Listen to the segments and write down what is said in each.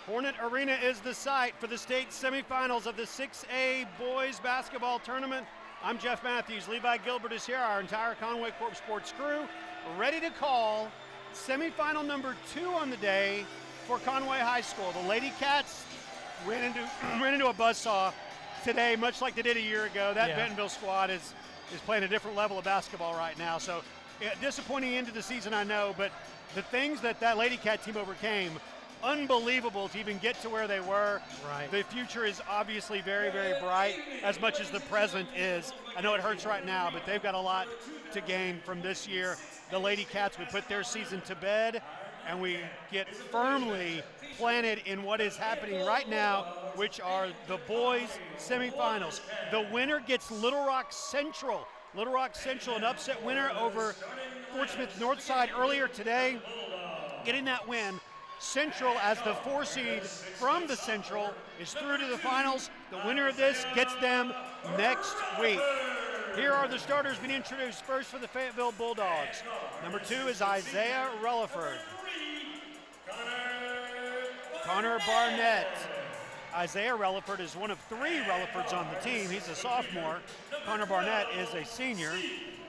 Hornet Arena is the site for the state semifinals of the 6A boys basketball tournament. I'm Jeff Matthews. Levi Gilbert is here, our entire Conway Corp Sports crew, ready to call semifinal number 2 on the day for Conway High School. The Lady Cats ran into a buzzsaw today, much like they did a year ago. That Bentonville squad is playing a different level of basketball right now. So disappointing end of the season, I know, but the things that Lady Cat team overcame, unbelievable to even get to where they were. Right. The future is obviously very, very bright, as much as the present is. I know it hurts right now, but they've got a lot to gain from this year. The Lady Cats, we put their season to bed, and we get firmly planted in what is happening right now, which are the boys semifinals. The winner gets Little Rock Central. Little Rock Central, an upset winner over Fort Smith Northside earlier today, getting that win. Central, as the 4 seed from the Central, is through to the finals. The winner of this gets them next week. Here are the starters being introduced. First for the Fayetteville Bulldogs. Number 2 is Isaiah Relaford. Connor Barnett. Isaiah Relaford is one of 3 Relafords on the team. He's a sophomore. Connor Barnett is a senior,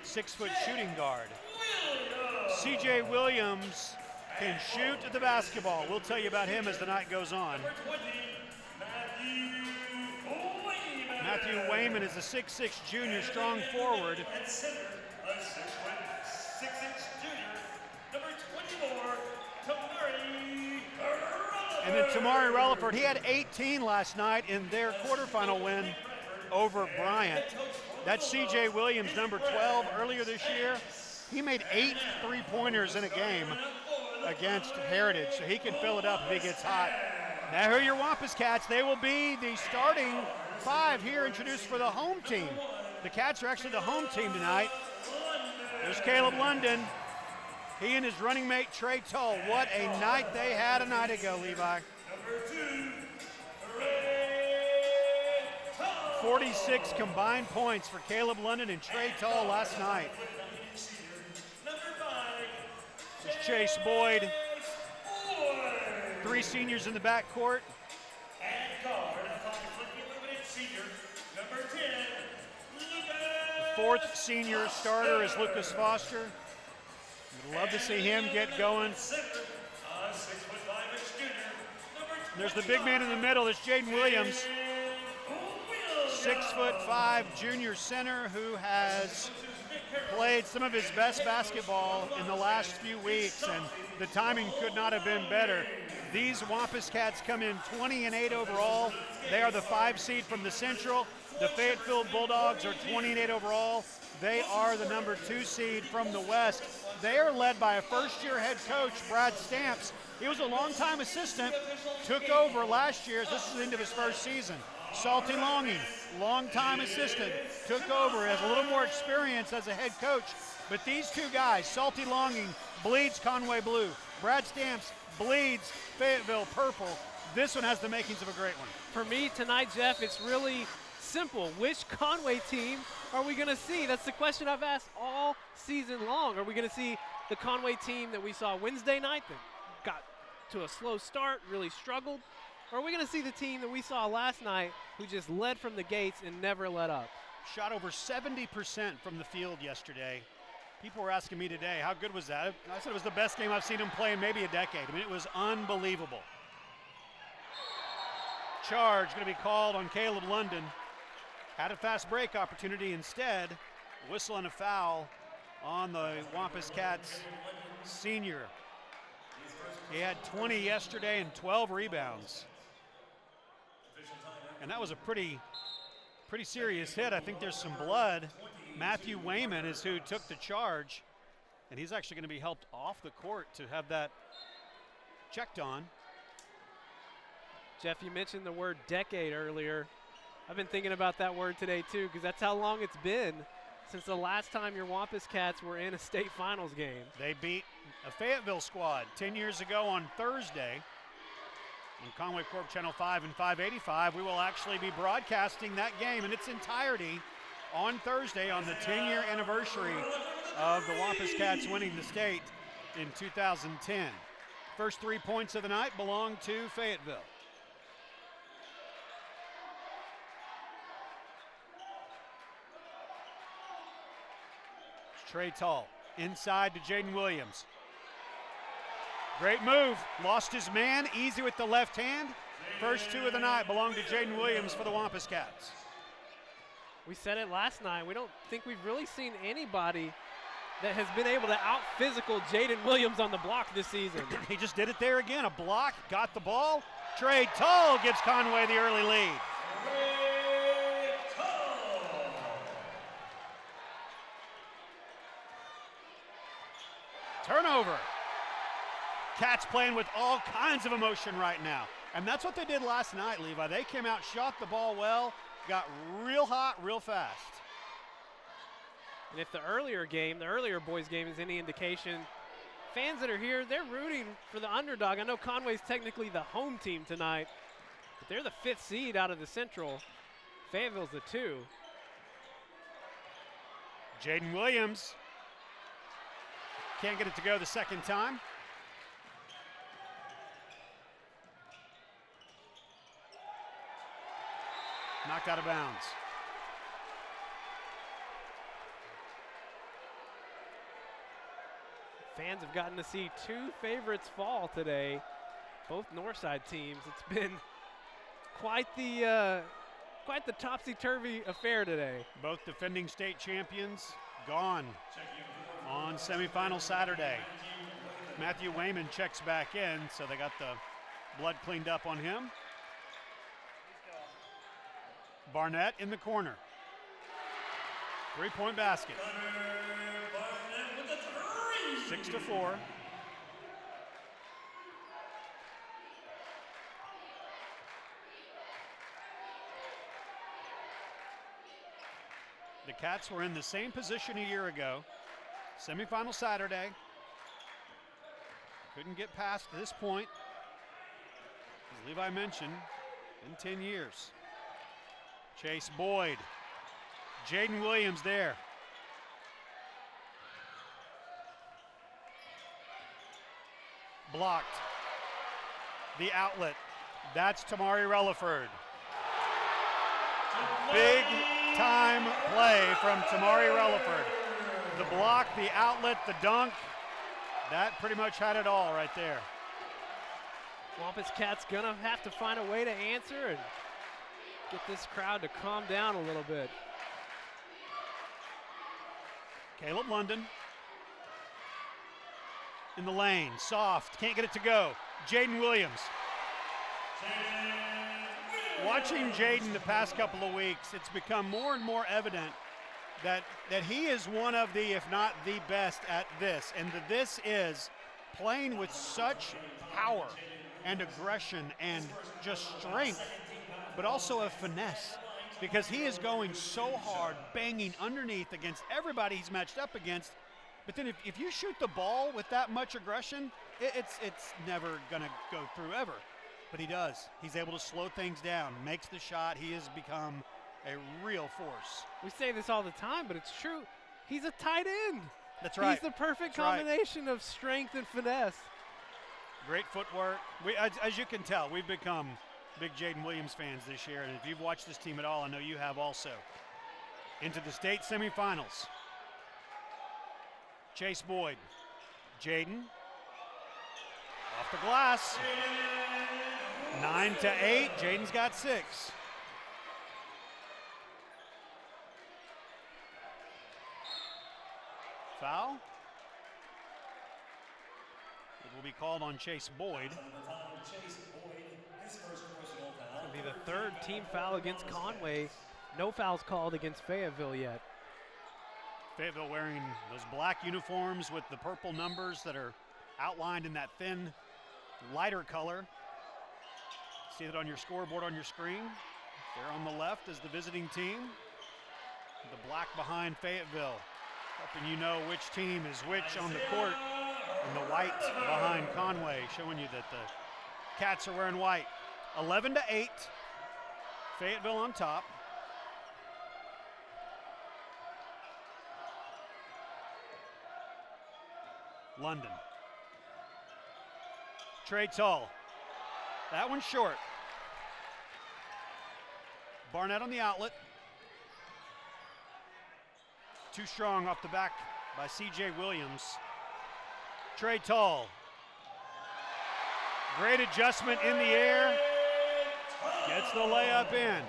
6-foot shooting guard. CJ Williams can shoot the basketball. We'll tell you about him as the night goes on. Matthew Wayman is a 6'6 junior, strong forward. And then Tamari Relaford, he had 18 last night in their quarterfinal win over Bryant. That's CJ Williams, number 12, earlier this year. He made 8 3-pointers in a game against Heritage, so he can fill it up if he gets hot. Now here are your Wampus Cats. They will be the starting 5 here, introduced for the home team. The Cats are actually the home team tonight. There's Caleb London. He and his running mate Trey Tull. What a night they had a night ago, Levi. 46 combined points for Caleb London and Trey Tull last night. There's Chase Boyd. 3 seniors in the backcourt. The 4th senior starter is Lucas Foster. We'd love to see him get going. There's the big man in the middle. There's Jaden Williams, 6'5" junior center who has played some of his best basketball in the last few weeks, and the timing could not have been better. These Wampus Cats come in 20-8 overall. They are the 5 seed from the Central. The Fayetteville Bulldogs are 20-8 overall. They are the number 2 seed from the West. They are led by a first-year head coach, Brad Stamps. He was a longtime assistant, took over last year. This is the end of his first season. Salty Longing, longtime assistant, took over, has a little more experience as a head coach. But these 2 guys, Salty Longing bleeds Conway blue. Brad Stamps bleeds Fayetteville purple. This one has the makings of a great one. For me tonight, Jeff, it's really simple. Which Conway team are we going to see? That's the question I've asked all season long. Are we going to see the Conway team that we saw Wednesday night that got to a slow start, really struggled? Or are we going to see the team that we saw last night who just led from the gates and never let up? Shot over 70% from the field yesterday. People were asking me today, how good was that? I said it was the best game I've seen him play in maybe a decade. I mean, it was unbelievable. Charge going to be called on Caleb London. Had a fast break opportunity instead. Whistle and a foul on the Wampus Cats senior. He had 20 yesterday and 12 rebounds. And that was a pretty serious hit. I think there's some blood. Matthew Wayman is who took the charge, and he's actually going to be helped off the court to have that checked on. Jeff, you mentioned the word decade earlier. I've been thinking about that word today too, because that's how long it's been since the last time your Wampus Cats were in a state finals game. They beat a Fayetteville squad 10 years ago on Thursday. On Conway Corp Channel 5 and 585, we will actually be broadcasting that game in its entirety on Thursday on the 10-year anniversary of the Wampus Cats winning the state in 2010. First 3 points of the night belong to Fayetteville. Trey Tall inside to Jaden Williams. Great move. Lost his man. Easy with the left hand. First 2 of the night belong to Jaden Williams for the Wampus Cats. We said it last night. We don't think we've really seen anybody that has been able to out-physical Jaden Williams on the block this season. He just did it there again. A block, got the ball. Trey Tall gives Conway the early lead. Turnover. Cats playing with all kinds of emotion right now. And that's what they did last night, Levi. They came out, shot the ball well, got real hot, real fast. And if the earlier boys game is any indication, fans that are here, they're rooting for the underdog. I know Conway's technically the home team tonight, but they're the 5th seed out of the Central. Fayetteville's the 2. Jaden Williams can't get it to go the second time. Knocked out of bounds. Fans have gotten to see 2 favorites fall today, both Northside teams. It's been quite the topsy-turvy affair today. Both defending state champions gone on semifinal Saturday. Matthew Wayman checks back in, so they got the blood cleaned up on him. Barnett in the corner. 3-point basket. 6-4. The Cats were in the same position a year ago. Semifinal Saturday. Couldn't get past this point. As Levi mentioned, in 10 years. Chase Boyd. Jaden Williams there. Blocked. The outlet. That's Tamari Relaford. Big time play from Tamari Relaford. The block, the outlet, the dunk. That pretty much had it all right there. Wampus Cats gonna have to find a way to answer and get this crowd to calm down a little bit. Caleb London in the lane, soft, can't get it to go. Jaden Williams. Watching Jaden the past couple of weeks, it's become more and more evident that he is one of the, if not the best at this. And this is playing with such power and aggression and just strength, but also a finesse, because he is going so hard, banging underneath against everybody he's matched up against. But then if you shoot the ball with that much aggression, it's never going to go through ever. But he does. He's able to slow things down, makes the shot. He has become a real force. We say this all the time, but it's true. He's a tight end. That's right. He's the perfect combination of strength and finesse. Great footwork. As you can tell, we've become big Jaden Williams fans this year, and if you've watched this team at all, I know you have also. Into the state semifinals. Chase Boyd. Jaden. Off the glass. 9-8. Jaden's got 6. Foul. It will be called on Chase Boyd. It's going to be the 3rd team foul against Conway. No fouls called against Fayetteville yet. Fayetteville wearing those black uniforms with the purple numbers that are outlined in that thin, lighter color. See it on your scoreboard on your screen. There on the left is the visiting team. The black behind Fayetteville, helping you know which team is which on the court. And the white behind Conway, showing you that the Cats are wearing white. 11-8. Fayetteville on top. London. Trey Tull. That one's short. Barnett on the outlet. Too strong off the back by C.J. Williams. Trey Tull. Great adjustment in the air. Gets the layup in.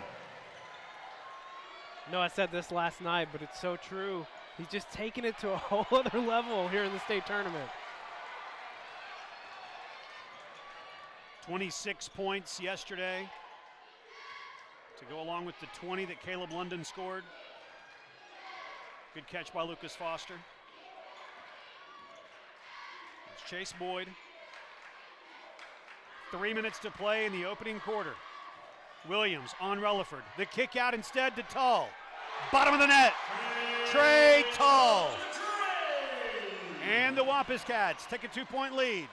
No, I said this last night, but it's so true. He's just taking it to a whole other level here in the state tournament. 26 points yesterday to go along with the 20 that Caleb London scored. Good catch by Lucas Foster. It's Chase Boyd. 3 minutes to play in the opening quarter. Williams on Relaford. The kick out instead to Tull. Bottom of the net. Trey Tull. And the Wampus Cats take a 2-point lead.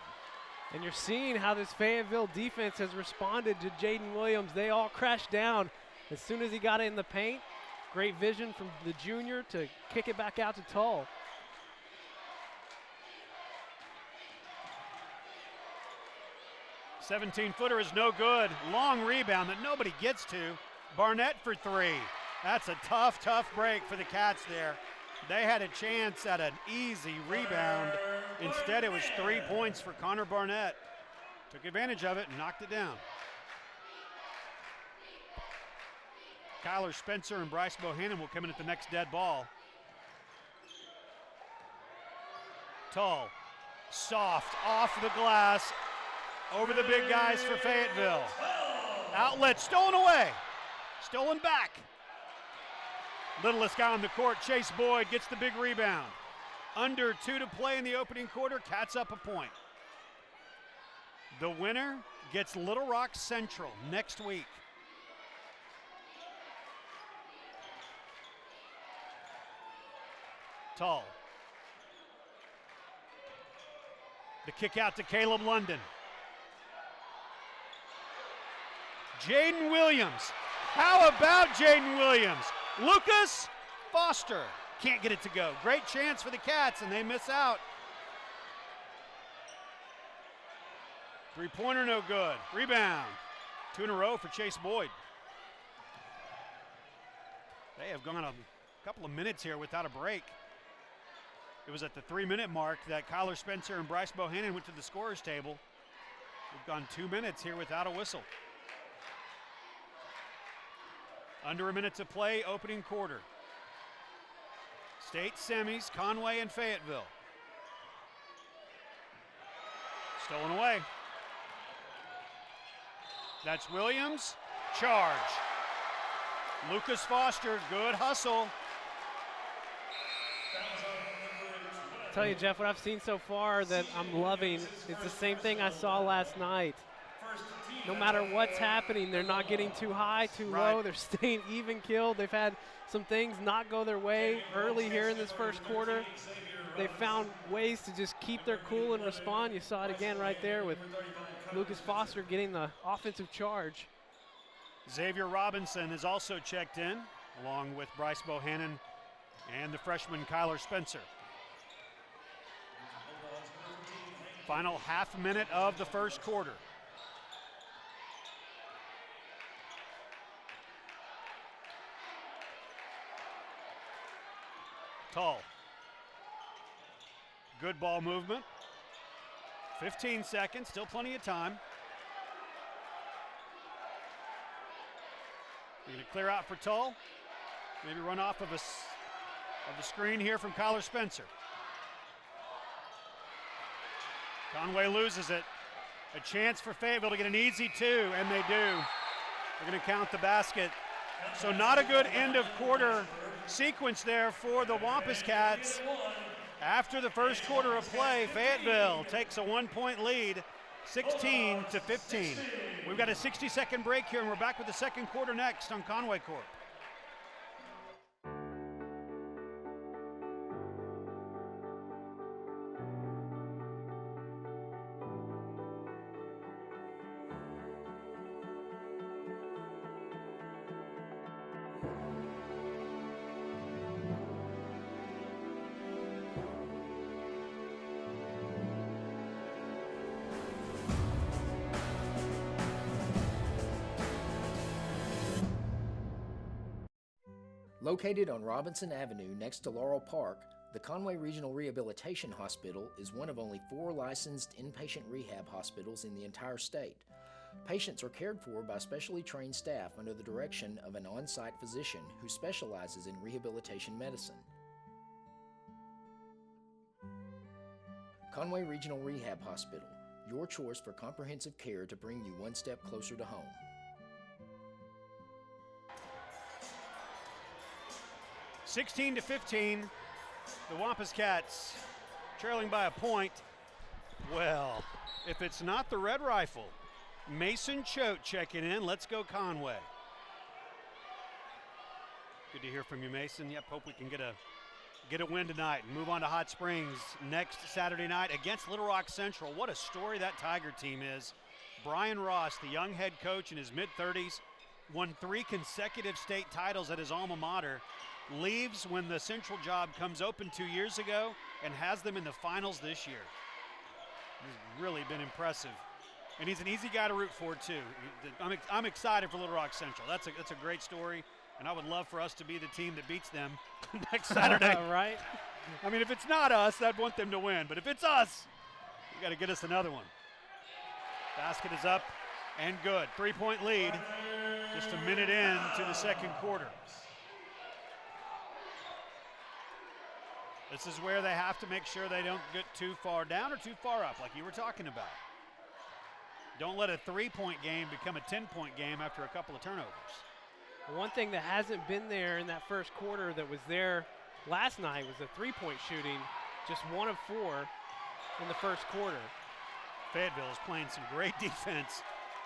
And you're seeing how this Fayetteville defense has responded to Jaden Williams. They all crashed down as soon as he got in the paint. Great vision from the junior to kick it back out to Tull. "17-footer is no good. Long rebound that nobody gets to. Barnett for three. That's a tough, tough break for the Cats there. They had a chance at an easy rebound. Instead, it was 3 points for Connor Barnett. Took advantage of it and knocked it down. Kyler Spencer and Bryce Bohannon will come in at the next dead ball. Tull, soft, off the glass, over the big guys for Fayetteville. Outlet stolen away, stolen back. Littlest guy on the court, Chase Boyd, gets the big rebound. Under 2 to play in the opening quarter, Cats up a point. The winner gets Little Rock Central next week. Tull. The kick out to Caleb London. Jaden Williams. How about Jaden Williams? Lucas Foster can't get it to go. Great chance for the Cats, and they miss out. Three-pointer no good. Rebound. 2 in a row for Chase Boyd. They have gone a couple of minutes here without a break. It was at the 3-minute mark that Kyler Spencer and Bryce Bohannon went to the scorer's table. We've gone 2 minutes here without a whistle. Under a minute to play, opening quarter. State semis, Conway and Fayetteville. Stolen away. That's Williams. Charge. Lucas Foster, good hustle. Tell you, Jeff, what I've seen so far that I'm loving, it's the same thing I saw last night. No matter what's happening, they're not getting too high, too low. They're staying even killed. They've had some things not go their way early here in this first quarter. They found ways to just keep their cool and respond. You saw it again right there with Lucas Foster getting the offensive charge. Xavier Robinson is also checked in, along with Bryce Bohannon and the freshman Kyler Spencer. Final half minute of the first quarter. Tull. Good ball movement. 15 seconds, still plenty of time. We're going to clear out for Tull. Maybe run off of the screen here from Kyler Spencer. Conway loses it. A chance for Fayetteville to get an easy 2, and they do. They're going to count the basket. So not a good end of quarter sequence there for the Wampus Cats. After the first quarter of play, Fayetteville takes a 1-point lead, 16-15. We've got a 60-second break here, and we're back with the second quarter next on Conway Court. Located on Robinson Avenue next to Laurel Park, the Conway Regional Rehabilitation Hospital is one of only 4 licensed inpatient rehab hospitals in the entire state. Patients are cared for by specially trained staff under the direction of an on-site physician who specializes in rehabilitation medicine. Conway Regional Rehab Hospital, your choice for comprehensive care to bring you one step closer to home. (16-15), the Wampus Cats trailing by a point. Well, if it's not the Red Rifle, Mason Choate checking in. Let's go Conway. Good to hear from you, Mason. Yep, hope we can get a win tonight and move on to Hot Springs next Saturday night against Little Rock Central. What a story that Tiger team is. Brian Ross, the young head coach in his mid-30s, won 3 consecutive state titles at his alma mater, leaves when the Central job comes open 2 years ago and has them in the finals this year. He's really been impressive. And he's an easy guy to root for, too. I'm excited for Little Rock Central. That's a great story, and I would love for us to be the team that beats them next Saturday. Right? I mean, if it's not us, I'd want them to win. But if it's us, you got to get us another one. Basket is up and good. 3-point lead just a minute into the second quarter. This is where they have to make sure they don't get too far down or too far up, like you were talking about. Don't let a 3-point game become a 10-point game after a couple of turnovers. One thing that hasn't been there in that first quarter that was there last night was the 3-point shooting, just 1 of 4 in the first quarter. Fayetteville is playing some great defense.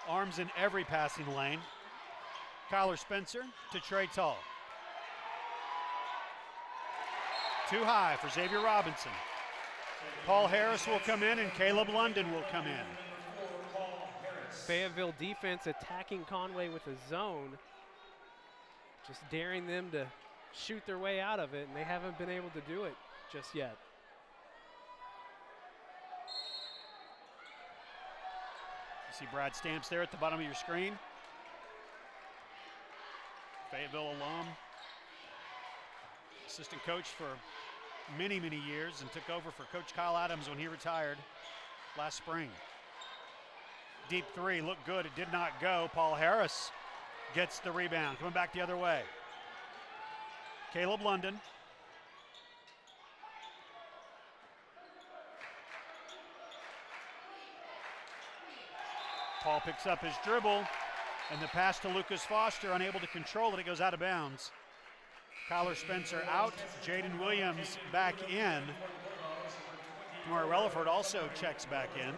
Arms in every passing lane. Kyler Spencer to Trey Tall. Too high for Xavier Robinson. Paul Harris will come in and Caleb London will come in. Fayetteville defense attacking Conway with a zone, just daring them to shoot their way out of it, and they haven't been able to do it just yet. You see Brad Stamps there at the bottom of your screen. Fayetteville alum, assistant coach for many, many years, and took over for Coach Kyle Adams when he retired last spring. Deep 3 looked good. It did not go. Paul Harris gets the rebound. Coming back the other way. Caleb London. Paul picks up his dribble, and the pass to Lucas Foster, unable to control it. It goes out of bounds. Kyler Spencer out. Jaden Williams back in. Tamari Relaford also checks back in.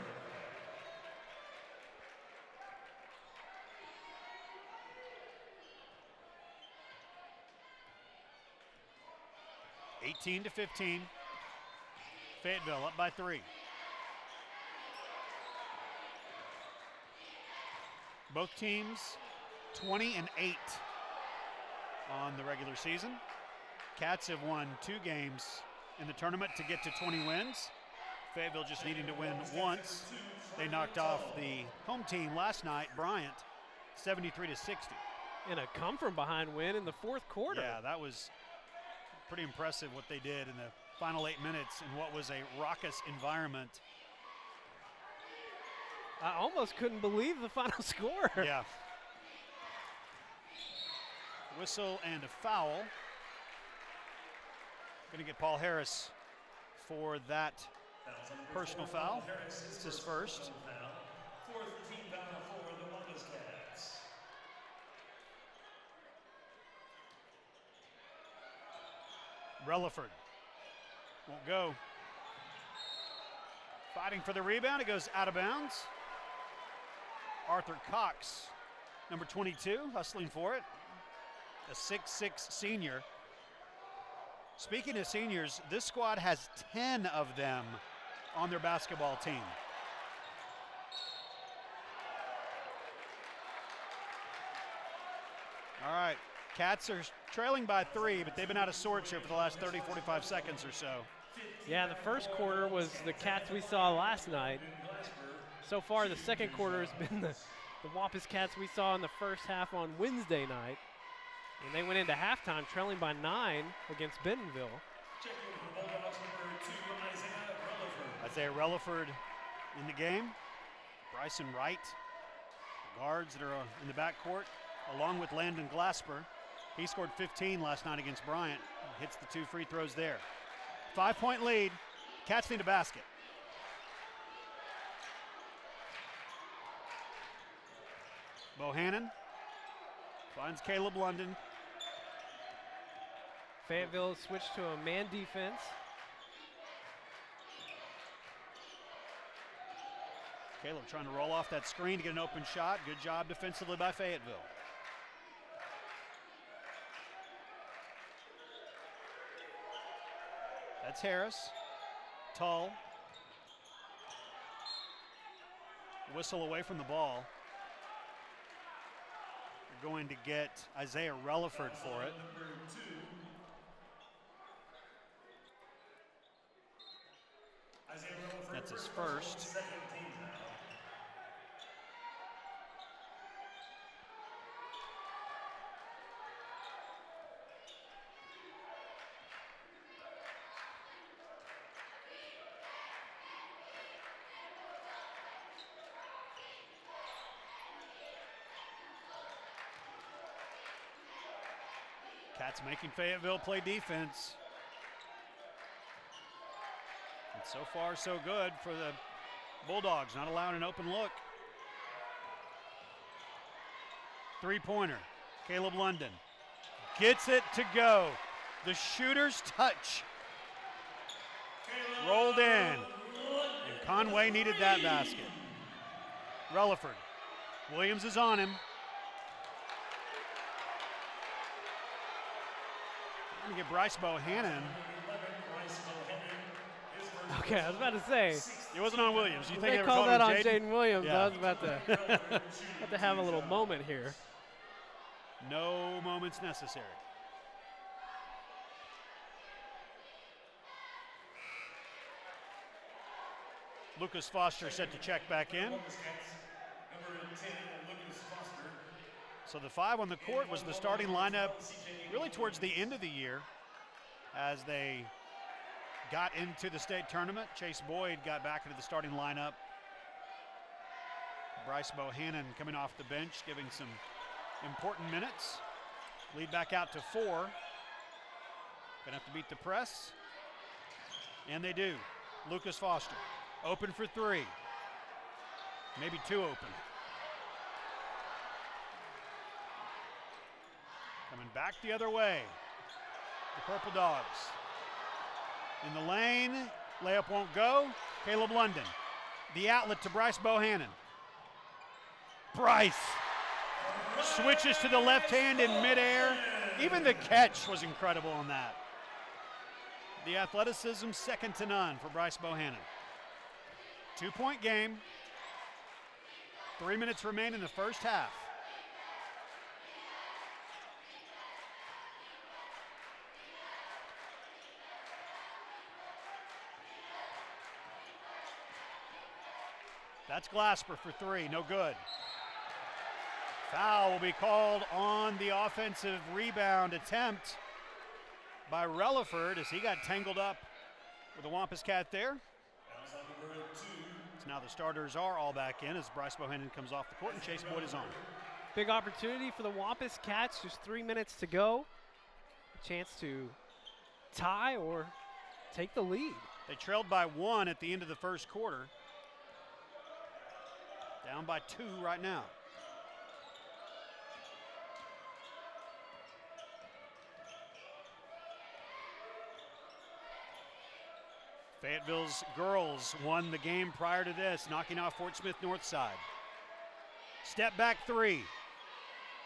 (18-15). Fayetteville up by 3. Both teams 20-8 on the regular season. Cats have won 2 games in the tournament to get to 20 wins. Fayetteville just needing to win once. They knocked off the home team last night, Bryant, 73-60. And a come from behind win in the fourth quarter. Yeah, that was pretty impressive what they did in the final 8 minutes in what was a raucous environment. I almost couldn't believe the final score. Yeah. Whistle and a foul. Going to get Paul Harris for that personal foul. It's his first. Fourth team foul for the Wampus Cats. Relaford won't go. Fighting for the rebound. It goes out of bounds. Arthur Cox, number 22, hustling for it. A 6'6" senior. Speaking of seniors, this squad has 10 of them on their basketball team. All right, Cats are trailing by 3, but they've been out of sorts here for the last 30, 45 seconds or so. Yeah, the first quarter was the Cats we saw last night. So far, the second quarter has been the Wampus Cats we saw in the first half on Wednesday night. And they went into halftime trailing by 9 against Bentonville. Checking for Bulldogs number 2, Isaiah Isaiah Relaford. Relaford in the game. Bryson Wright, the guards that are in the backcourt, along with Landon Glasper. He scored 15 last night against Bryant. Hits the 2 free throws there. 5-point lead. Cats need a basket. Bohannon finds Caleb London. Fayetteville switched to a man defense. Caleb trying to roll off that screen to get an open shot. Good job defensively by Fayetteville. That's Harris. Tull. Whistle away from the ball. They're going to get Isaiah Relaford for it. Number 2. Isaiah Relaford. That's his first. Second team now. Cats making Fayetteville play defense. And so far, so good for the Bulldogs, not allowing an open look. Three-pointer, Caleb London. Gets it to go. The shooter's touch. Rolled in. And Conway needed that basket. Relaford. Williams is on him. I'm going to get Bryce Bohannon. Okay, I was about to say. It wasn't on Williams. You think They they were called calling that on Jaden? Jaden Williams. Yeah. I was about to have a little moment here. No moments necessary. Lucas Foster set to check back in. Number 10, Lucas Foster. So the 5 on the court was the starting lineup really towards the end of the year as they got into the state tournament. Chase Boyd got back into the starting lineup. Bryce Bohannon coming off the bench, giving some important minutes. Lead back out to 4. Gonna have to beat the press. And they do. Lucas Foster, open for 3. Maybe 2 open. Coming back the other way. The Purple Dogs. In the lane, layup won't go. Caleb London. The outlet to Bryce Bohannon. Bryce switches to the left hand in midair. Even the catch was incredible on that. The athleticism second to none for Bryce Bohannon. 2-point game. 3 minutes remain in the first half. That's Glasper for 3, no good. Foul will be called on the offensive rebound attempt by Relaford as he got tangled up with the Wampus Cat there. So now the starters are all back in as Bryce Bohannon comes off the court and Chase Boyd is on. Big opportunity for the Wampus Cats, just 3 minutes to go. A chance to tie or take the lead. They trailed by 1 at the end of the first quarter. Down by 2 right now. Fayetteville's girls won the game prior to this, knocking off Fort Smith Northside. Step back 3.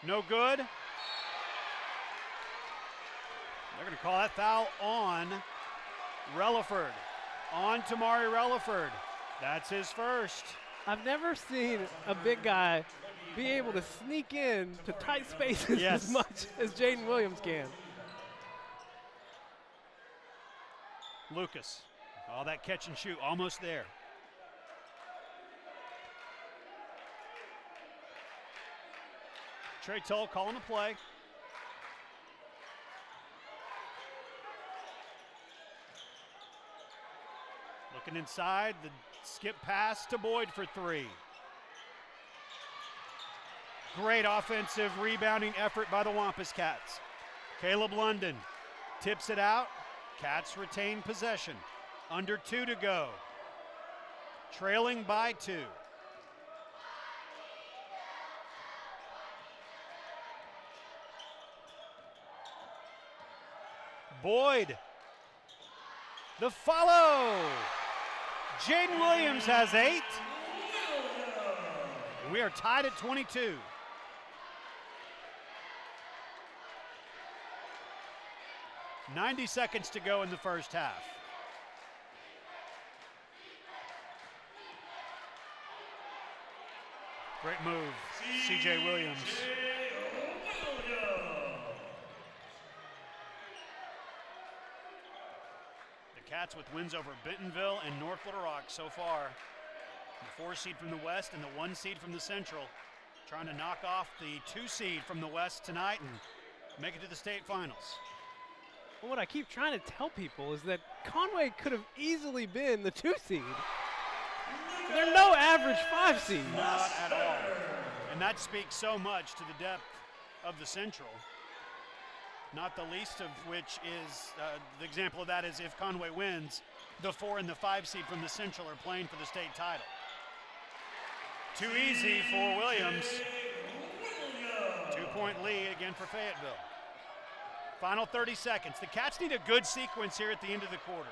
No good. They're going to call that foul on Relaford. On Tamari Relaford. That's his first. I've never seen a big guy be able to sneak in to tight spaces as much as Jaden Williams can. Lucas. Oh, that catch and shoot, almost there. Trey Tull calling a play. Looking inside, the skip pass to Boyd for 3. Great offensive rebounding effort by the Wampus Cats. Caleb London tips it out. Cats retain possession. Under 2 to go. Trailing by 2. Boyd. The follow. Jaden Williams has 8. We are tied at 22. "90 seconds to go in the first half. Great move, C.J. Williams. The Cats with wins over Bentonville and North Little Rock so far. The 4 seed from the West and the 1 seed from the Central, trying to knock off the 2 seed from the West tonight and make it to the state finals. Well, what I keep trying to tell people is that Conway could have easily been the 2 seed. They're no average 5 seed. Not at all. And that speaks so much to the depth of the Central. Not the least of which is, the example of that is if Conway wins, the 4 and the 5 seed from the Central are playing for the state title. Too easy for Williams. 2-point lead again for Fayetteville. Final 30 seconds. The Cats need a good sequence here at the end of the quarter.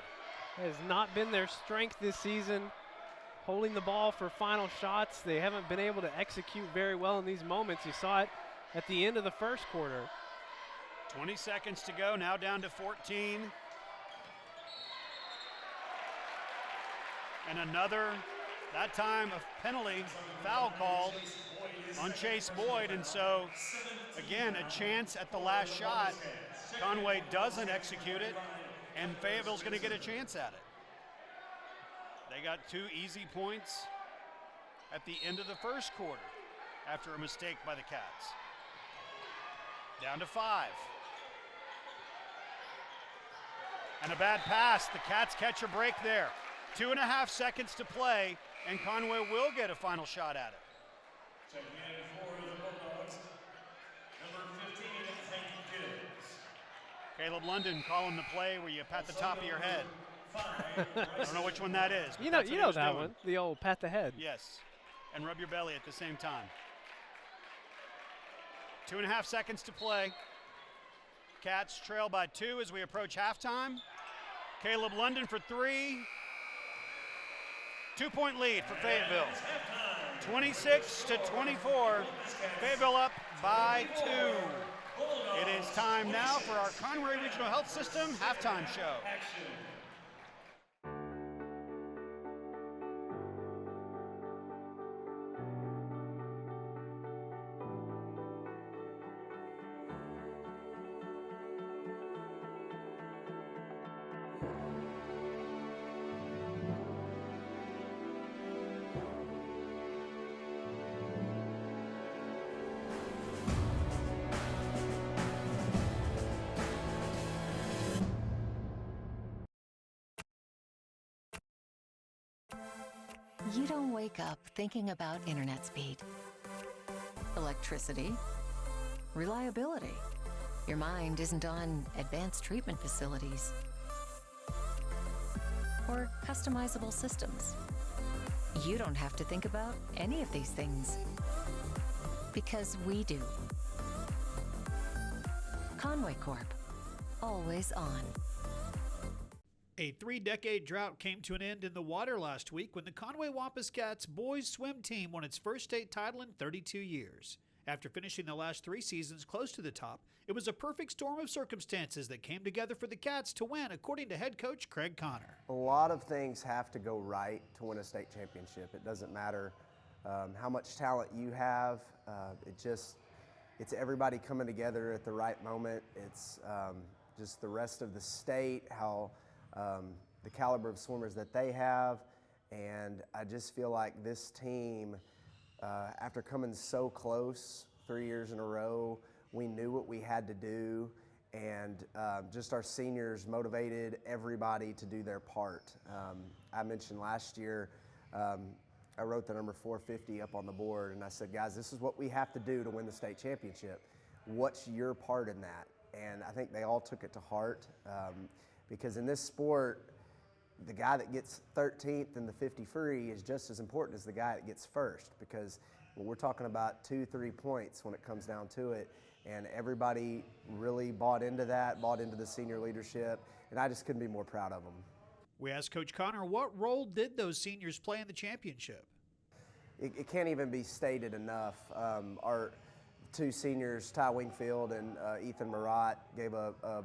It has not been their strength this season, holding the ball for final shots. They haven't been able to execute very well in these moments. You saw it at the end of the first quarter. 20 seconds to go, now down to 14. And another, that time a penalty, foul called on Chase Boyd. And so, again, a chance at the last shot. Conway doesn't execute it, and Fayetteville's going to get a chance at it. They got 2 easy points at the end of the first quarter after a mistake by the Cats. Down to 5. And a bad pass. The Cats catch a break there. 2.5 seconds to play, and Conway will get a final shot at it. Checking in for the Bulldogs, number 15, Hank Gibbs. Caleb London calling the play where you pat the top of your head. I don't know which one that is. You know that doing. one, the old pat the head. Yes, and rub your belly at the same time. 2.5 seconds to play. Cats trail by 2 as we approach halftime. Caleb London for 3. 2-point lead for Fayetteville. 26-24. Fayetteville up by 2. It is time now for our Conway Regional Health System halftime show. You don't wake up thinking about internet speed, electricity, reliability. Your mind isn't on advanced treatment facilities or customizable systems. You don't have to think about any of these things because we do. Conway Corp. Always on. A 3-decade drought came to an end in the water last week when the Conway Wampus Cats boys swim team won its first state title in 32 years. After finishing the last 3 seasons close to the top, it was a perfect storm of circumstances that came together for the Cats to win, according to head coach Craig Connor. A lot of things have to go right to win a state championship. It doesn't matter how much talent you have. It's everybody coming together at the right moment. It's just the rest of the state, how the caliber of swimmers that they have, and I just feel like this team, after coming so close 3 years in a row, we knew what we had to do, and just our seniors motivated everybody to do their part. I mentioned last year, I wrote the number 450 up on the board, and I said, guys, this is what we have to do to win the state championship. What's your part in that? And I think they all took it to heart, because in this sport, the guy that gets 13th in the 50 free is just as important as the guy that gets first, because we're talking about 2-3 points when it comes down to it. And everybody really bought into that, bought into the senior leadership, and I just couldn't be more proud of them. We asked Coach Connor, what role did those seniors play in the championship? It can't even be stated enough. Our two seniors, Ty Wingfield and Ethan Marat, gave a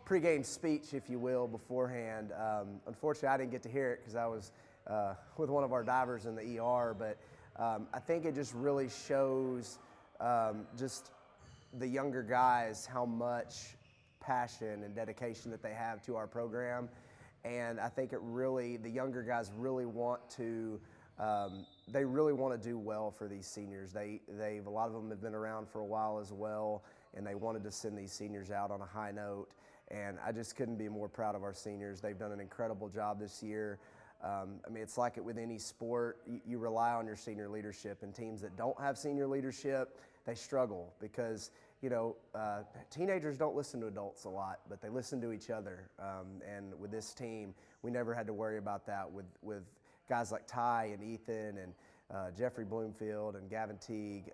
pregame speech, if you will, beforehand. Unfortunately, I didn't get to hear it because I was with one of our divers in the ER, but I think it just really shows just the younger guys how much passion and dedication that they have to our program. And I think the younger guys really want to, they really want to do well for these seniors. A lot of them have been around for a while as well, and they wanted to send these seniors out on a high note. And I just couldn't be more proud of our seniors. They've done an incredible job this year. I mean, it's like it with any sport. You rely on your senior leadership, and teams that don't have senior leadership, they struggle because, you know, teenagers don't listen to adults a lot, but they listen to each other. And with this team, we never had to worry about that with guys like Ty and Ethan and Jeffrey Bloomfield and Gavin Teague.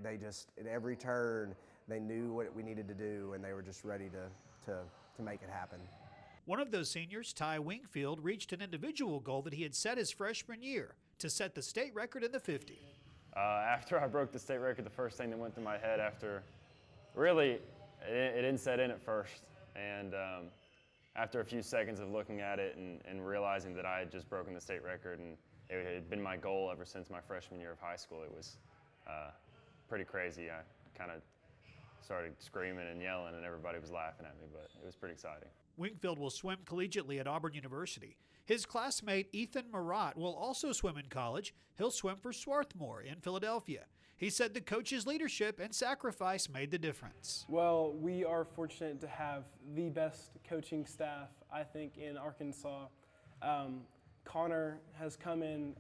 They just, at every turn, they knew what we needed to do, and they were just ready to make it happen. One of those seniors, Ty Wingfield, reached an individual goal that he had set his freshman year to set the state record in the 50. After I broke the state record, the first thing that went through my head after, really, it didn't set in at first. And after a few seconds of looking at it and realizing that I had just broken the state record, and it had been my goal ever since my freshman year of high school, it was pretty crazy. I kind of started screaming and yelling, and everybody was laughing at me, but it was pretty exciting. Wingfield will swim collegiately at Auburn University. His classmate Ethan Marat will also swim in college. He'll swim for Swarthmore in Philadelphia. He said the coach's leadership and sacrifice made the difference. Well, we are fortunate to have the best coaching staff, I think, in Arkansas. Connor has come in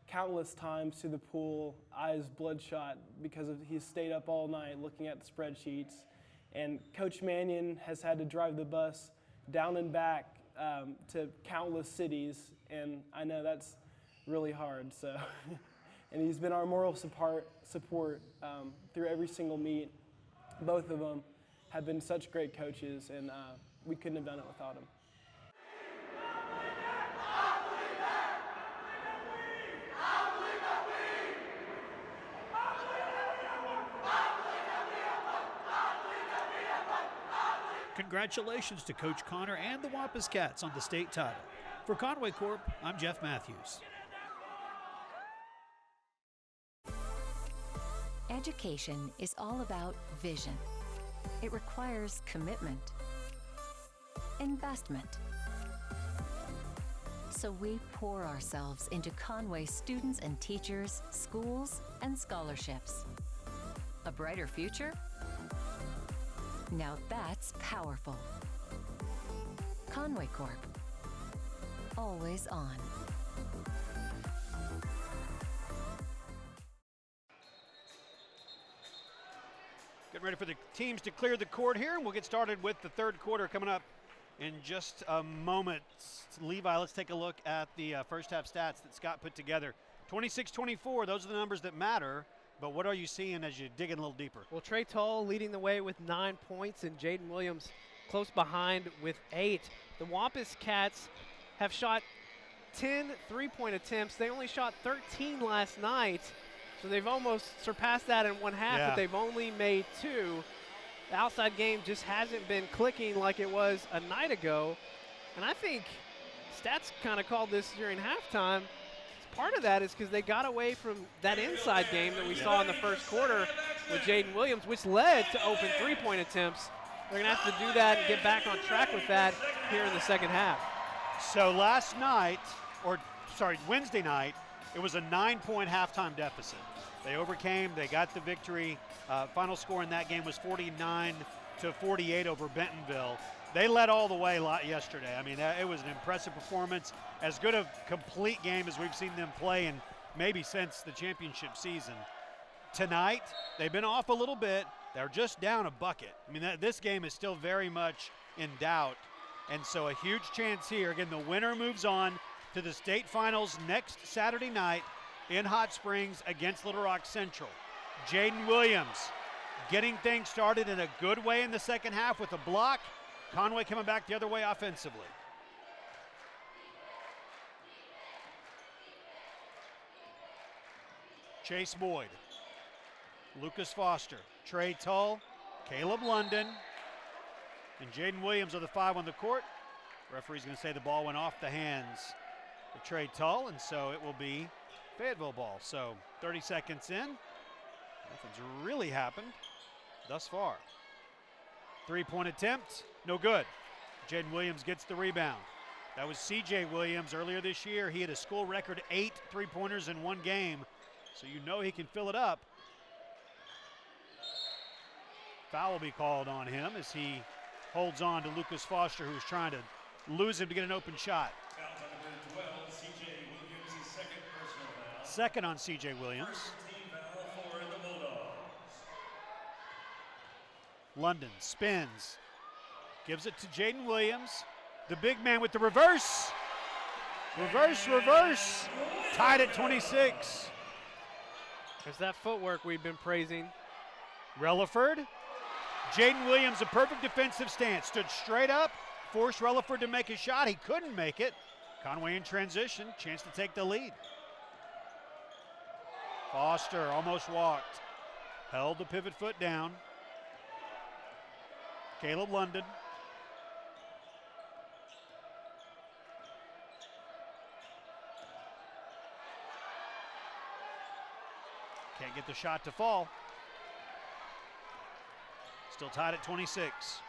countless times to the pool, eyes bloodshot, because he's stayed up all night looking at the spreadsheets. And Coach Mannion has had to drive the bus down and back to countless cities, and I know that's really hard. So, and he's been our moral support through every single meet. Both of them have been such great coaches, and we couldn't have done it without them. Congratulations to Coach Connor and the Wampus Cats on the state title. For Conway Corp, I'm Jeff Matthews. Education is all about vision. It requires commitment, investment. So we pour ourselves into Conway students and teachers, schools, and scholarships. A brighter future? Now that's powerful. Conway Corp. Always on. Getting ready for the teams to clear the court here, and we'll get started with the third quarter coming up in just a moment. Levi, let's take a look at the first half stats that Scott put together. 26-24, those are the numbers that matter. But what are you seeing as you dig in a little deeper? Well, Trey Tull leading the way with 9 points, and Jaden Williams close behind with 8. The Wampus Cats have shot 10 three-point attempts. They only shot 13 last night, so they've almost surpassed that in one half, but they've only made 2. The outside game just hasn't been clicking like it was a night ago, and I think Stats kind of called this during halftime. Part of that is because they got away from that inside game that we saw in the first quarter with Jaden Williams, which led to open three-point attempts. They're going to have to do that and get back on track with that here in the second half. So Wednesday night, it was a 9-point halftime deficit. They overcame, they got the victory. Final score in that game was 49-48 over Bentonville. They led all the way yesterday. I mean, it was an impressive performance, as good a complete game as we've seen them play in maybe since the championship season. Tonight, they've been off a little bit. They're just down a bucket. I mean, this game is still very much in doubt, and so a huge chance here. Again, the winner moves on to the state finals next Saturday night in Hot Springs against Little Rock Central. Jaden Williams getting things started in a good way in the second half with a block. Conway coming back the other way offensively. Chase Boyd, Lucas Foster, Trey Tull, Caleb London, and Jaden Williams are the 5 on the court. Referee's going to say the ball went off the hands of Trey Tull, and so it will be Fayetteville ball. So 30 seconds in, nothing's really happened thus far. Three-point attempt, no good. Jaden Williams gets the rebound. That was C.J. Williams earlier this year. He had a school record 8 three-pointers in one game, so you know he can fill it up. Foul will be called on him as he holds on to Lucas Foster, who's trying to lose him to get an open shot. Foul number 12, C.J. Williams' second personal foul. Second on C.J. Williams. Team foul for the Bulldogs. London spins, gives it to Jaden Williams. The big man with the reverse. Reverse. Tied at 26. There's that footwork we've been praising. Relaford. Jaden Williams, a perfect defensive stance. Stood straight up, forced Relaford to make a shot. He couldn't make it. Conway in transition, chance to take the lead. Foster almost walked. Held the pivot foot down. Caleb London. Can't get the shot to fall. Still tied at 26.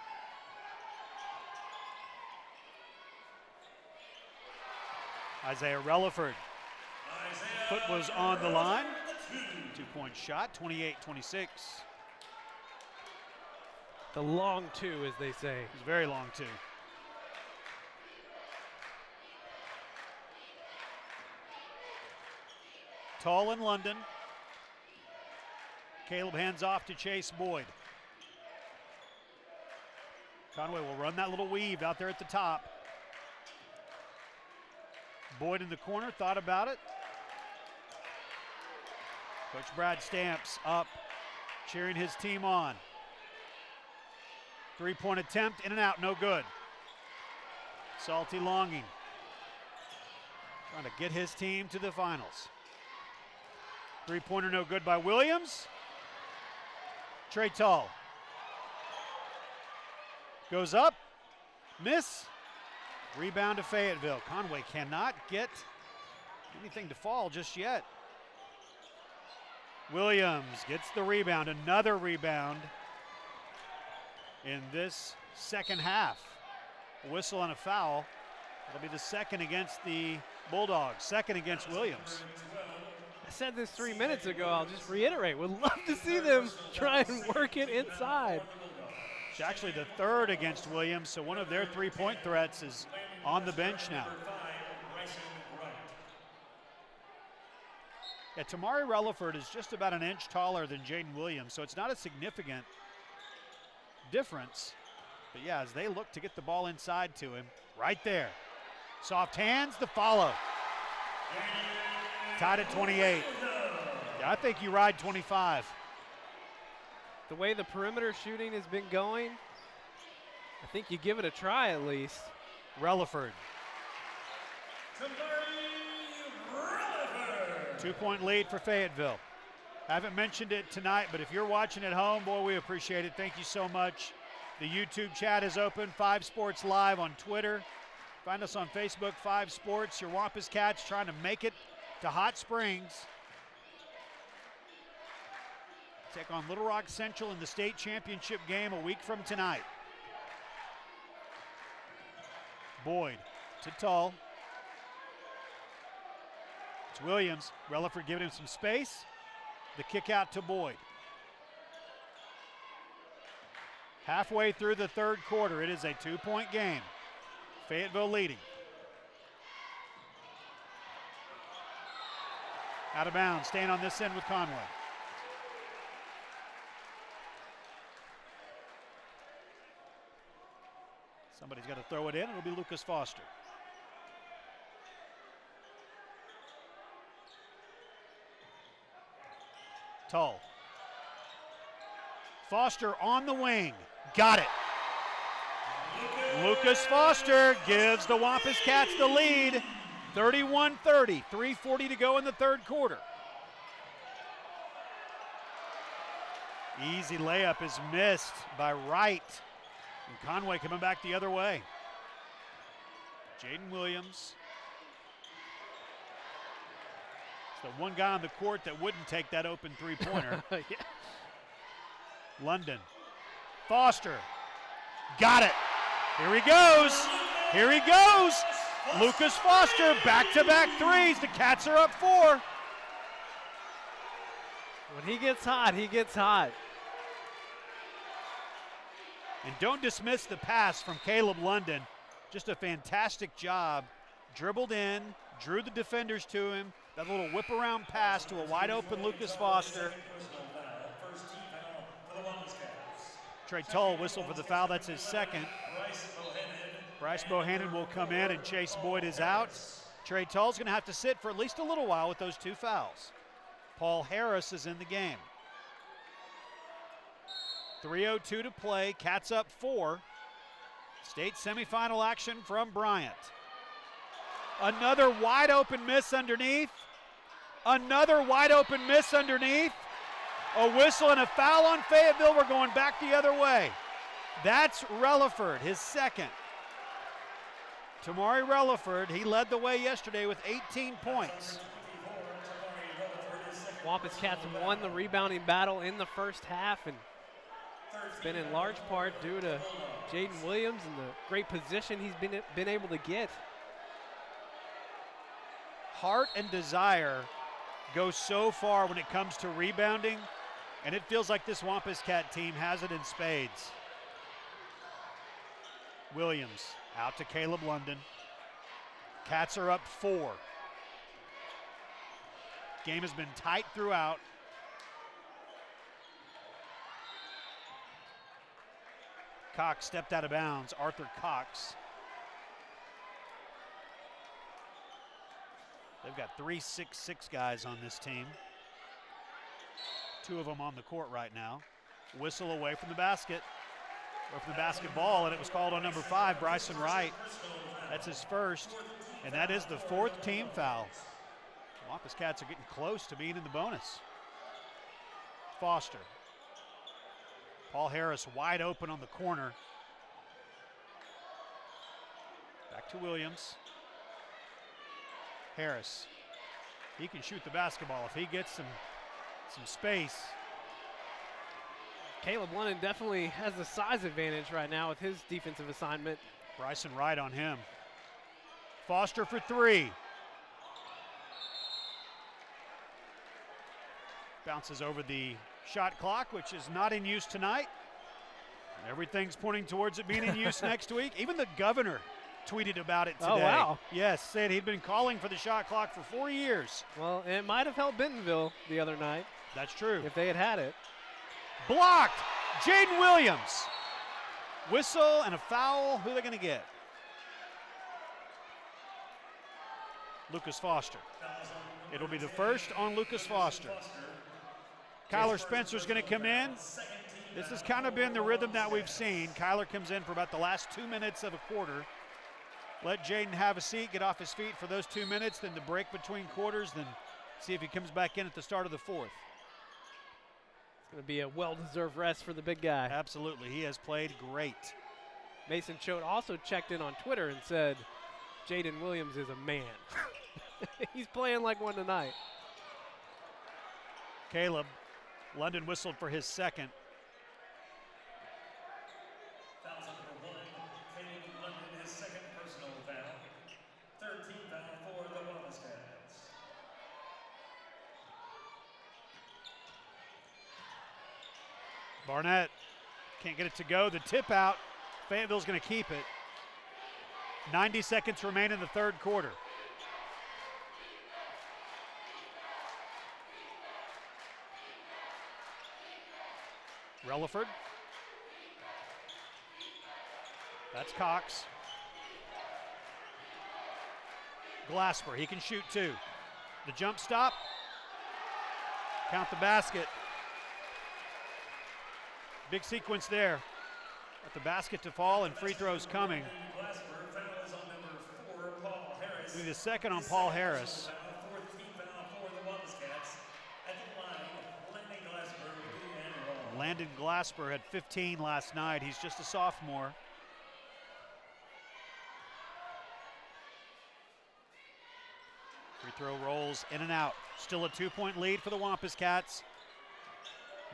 Isaiah Relaford. Foot was on the line. 2-point shot, 28-26. The long two, as they say. It was very long, too. Tull in London. Caleb hands off to Chase Boyd. Conway will run that little weave out there at the top. Boyd in the corner, thought about it. Coach Brad Stamps up, cheering his team on. Three-point attempt, in and out, no good. Salty Longing trying to get his team to the finals. Three-pointer no good by Williams. Trey Tull goes up, miss. Rebound to Fayetteville. Conway cannot get anything to fall just yet. Williams gets the rebound, another rebound in this second half. A whistle and a foul. That'll be the second against the Bulldogs, second against Williams. I said this 3 minutes ago. I'll just reiterate. Would love to see them try and work it inside. It's actually the third against Williams, so one of their three-point threats is on the bench now. Yeah, Tamari Relaford is just about an inch taller than Jaden Williams, so it's not a significant difference. But yeah, as they look to get the ball inside to him, right there. Soft hands, the follow. Tied at 28. Yeah, I think you ride 25. The way the perimeter shooting has been going, I think you give it a try at least. Relaford. 2-point lead for Fayetteville. Haven't mentioned it tonight, but if you're watching at home, boy, we appreciate it. Thank you so much. The YouTube chat is open. 5 Sports Live on Twitter. Find us on Facebook, 5 Sports. Your Wampus Cats trying to make it to Hot Springs. Take on Little Rock Central in the state championship game a week from tonight. Boyd to Tull. It's Williams. Relaford giving him some space. The kick out to Boyd. Halfway through the third quarter, it is a 2-point game. Fayetteville leading. Out of bounds, staying on this end with Conway. Somebody's got to throw it in. It'll be Lucas Foster. Tull. Foster on the wing. Got it. Lucas Foster gives the Wampus Cats the lead. 31-30. 3:40 to go in the third quarter. Easy layup is missed by Wright. And Conway coming back the other way. Jaden Williams. It's the one guy on the court that wouldn't take that open three-pointer. Yeah. London. Foster. Got it. Here he goes. Here he goes. Lucas Foster, back-to-back threes. The Cats are up 4. When he gets hot, he gets hot. And don't dismiss the pass from Caleb London. Just a fantastic job. Dribbled in, drew the defenders to him. That little whip-around pass to a wide-open Lucas Foster. Trey Tull whistled for the foul. That's his second. Bryce Bohannon will come in, and Chase Boyd is out. Trey Tull's going to have to sit for at least a little while with those 2 fouls. Paul Harris is in the game. 3:02 to play. Cats up 4. State semifinal action from Bryant. Another wide open miss underneath. Another wide open miss underneath. A whistle and a foul on Fayetteville. We're going back the other way. That's Relaford, his second. Tamari Relaford, he led the way yesterday with 18 points. Wampus Cats won the rebounding battle in the first half, and it's been in large part due to Jaden Williams and the great position he's been able to get. Heart and desire go so far when it comes to rebounding, and it feels like this Wampus Cat team has it in spades. Williams out to Caleb London. Cats are up 4. Game has been tight throughout. Cox stepped out of bounds. Arthur Cox. They've got 3 6'6" guys on this team. 2 of them on the court right now. Whistle away from the basket. Or from the basketball, and it was called on number 5, Bryson Wright. That's his first, and that is the 4th team foul. Wampus Cats are getting close to being in the bonus. Foster. Paul Harris wide open on the corner. Back to Williams. Harris. He can shoot the basketball if he gets some space. Caleb London definitely has the size advantage right now with his defensive assignment. Bryson Wright on him. Foster for 3. Bounces over the shot clock, which is not in use tonight. Everything's pointing towards it being in use next week. Even the governor tweeted about it today. Oh, wow. Yes, said he'd been calling for the shot clock for 4 years. Well, it might have helped Bentonville the other night. That's true. If they had had it. Blocked. Jaden Williams. Whistle and a foul. Who are they going to get? Lucas Foster. It'll be the first on Lucas Foster. Kyler Spencer's going to come in. This has kind of been the rhythm that we've seen. Kyler comes in for about the last 2 minutes of a quarter. Let Jaden have a seat, get off his feet for those 2 minutes, then the break between quarters, then see if he comes back in at the start of the 4th. It's going to be a well-deserved rest for the big guy. Absolutely. He has played great. Mason Choate also checked in on Twitter and said, Jaden Williams is a man. He's playing like one tonight. Caleb. London whistled for his second. Foul number 1, Caleb London, his second personal foul. 13th foul for the Wampus Cats. Barnett Can't get it to go. The tip out. Fayetteville's going to keep it. 90 seconds remain in the third quarter. Relaford. That's Cox. Glasper, he can shoot two. The jump stop. Count the basket. Big sequence there. At the basket to fall and free throws coming. It'll be the second on Paul Harris. Landon Glasper had 15 last night. He's just a sophomore. Free throw rolls in and out. Still a 2-point lead for the Wampus Cats.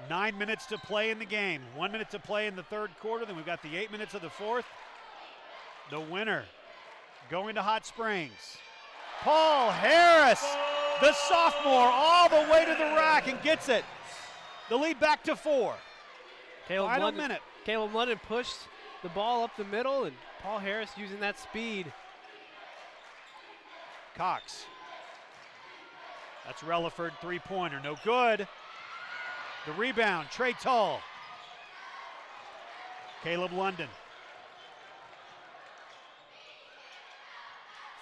9 minutes to play in the game. 1 minute to play in the third quarter. Then we've got the 8 minutes of the fourth. The winner going to Hot Springs. Paul Harris, the sophomore, all the way to the rack and gets it. The lead back to 4. Final minute. Caleb London pushed the ball up the middle, and Paul Harris using that speed. Cox. That's Relaford, three-pointer, no good. The rebound, Trey Tull. Caleb London.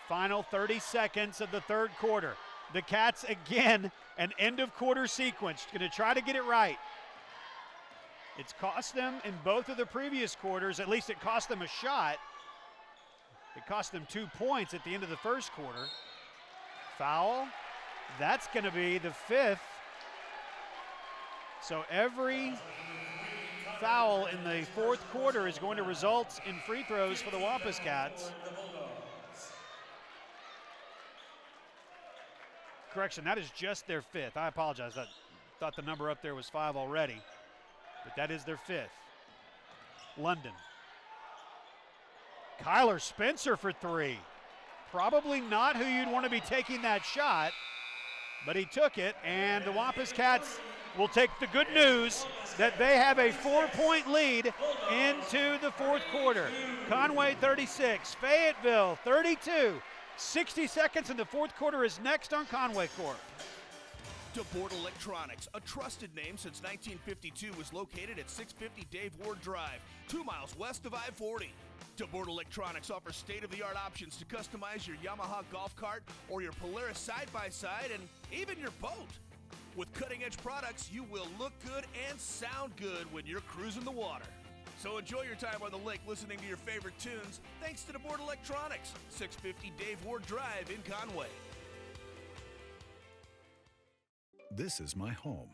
Final 30 seconds of the third quarter. The Cats again, an end of quarter sequence. Going to try to get it right. It's cost them in both of the previous quarters, at least it cost them a shot. It cost them 2 points at the end of the first quarter. Foul, that's going to be the 5th. So every foul in the fourth quarter is going to result in free throws for the Wampus Cats. Correction, that is just their 5th. I apologize. I thought the number up there was 5 already, but that is their 5th. London. Kyler Spencer for 3. Probably not who you'd want to be taking that shot, but he took it, and the Wampus Cats will take the good news that they have a 4-point lead into the fourth quarter. Conway 36, Fayetteville 32. 60 seconds in the fourth quarter is next on Conway Court. DeBoard Electronics, a trusted name since 1952, is located at 650 Dave Ward Drive, 2 miles west of I-40. DeBoard Electronics offers state-of-the-art options to customize your Yamaha golf cart or your Polaris side-by-side and even your boat. With cutting-edge products, you will look good and sound good when you're cruising the water. So enjoy your time on the lake listening to your favorite tunes thanks to DeBoard Electronics, 650 Dave Ward Drive in Conway. This is my home,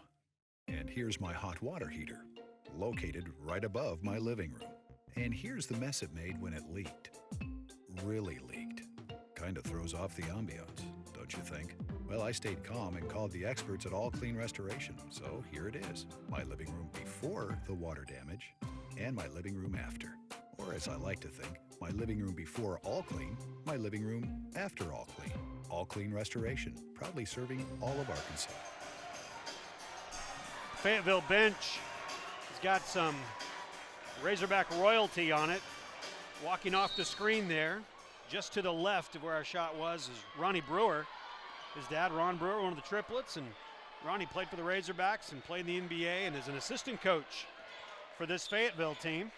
and here's my hot water heater, located right above my living room. And here's the mess it made when it leaked. Really leaked. Kind of throws off the ambiance, don't you think? Well, I stayed calm and called the experts at All Clean Restoration, so here it is. My living room before the water damage, and my living room after. Or as I like to think, my living room before All Clean, my living room after All Clean. All Clean Restoration, proudly serving all of Arkansas. Fayetteville bench has got some Razorback royalty on it. Walking off the screen there, just to the left of where our shot was, is Ronnie Brewer. His dad, Ron Brewer, one of the triplets, and Ronnie played for the Razorbacks and played in the NBA and is an assistant coach for this Fayetteville team.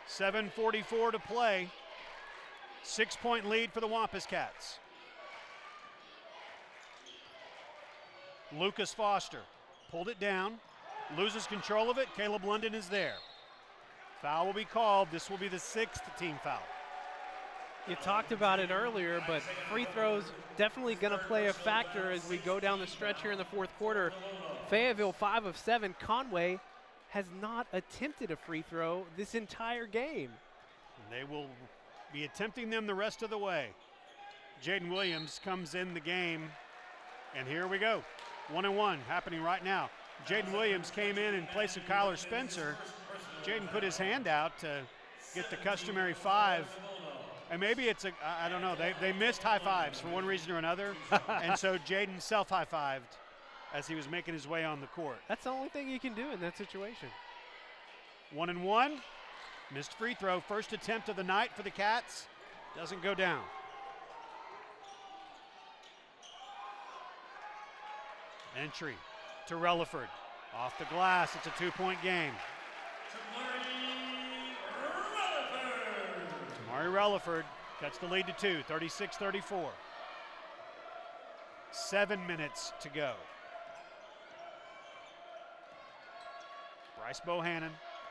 .7:44 to play. 6-point lead for the Wampus Cats. Lucas Foster pulled it down, loses control of it. Caleb London is there. Foul will be called. This will be the 6th team foul. You talked about it earlier, but free throws definitely going to play a factor as we go down the stretch here in the fourth quarter. Fayetteville 5 of 7. Conway has not attempted a free throw this entire game. They will be attempting them the rest of the way. Jaden Williams comes in the game, and here we go. 1-1 happening right now. Jaden Williams came in place of Kyler Spencer. Jaden put his hand out to get the customary 5. And maybe it's I don't know, they missed high fives for one reason or another. And so Jaden self-high-fived as he was making his way on the court. That's the only thing you can do in that situation. 1-1. Missed free throw. First attempt of the night for the Cats. Doesn't go down. Entry to Relaford. Off the glass. It's a 2-point game. Tamari Relaford cuts the lead to 2, 36-34. 7 minutes to go. Bryce Bohannon,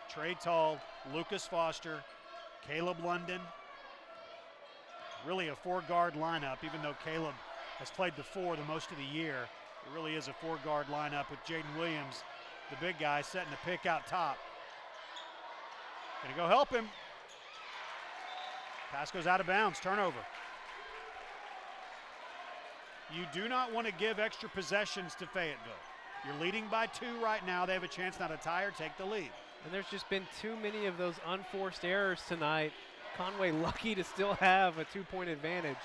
Trey Tull, Lucas Foster, Caleb London. Really a 4-guard lineup, even though Caleb has played the 4 the most of the year. It really is a 4-guard lineup with Jaden Williams, the big guy, setting the pick out top. Gonna go help him. Pass goes out of bounds, turnover. You do not want to give extra possessions to Fayetteville. You're leading by 2 right now. They have a chance now to tie or take the lead. And there's just been too many of those unforced errors tonight. Conway lucky to still have a 2-point advantage.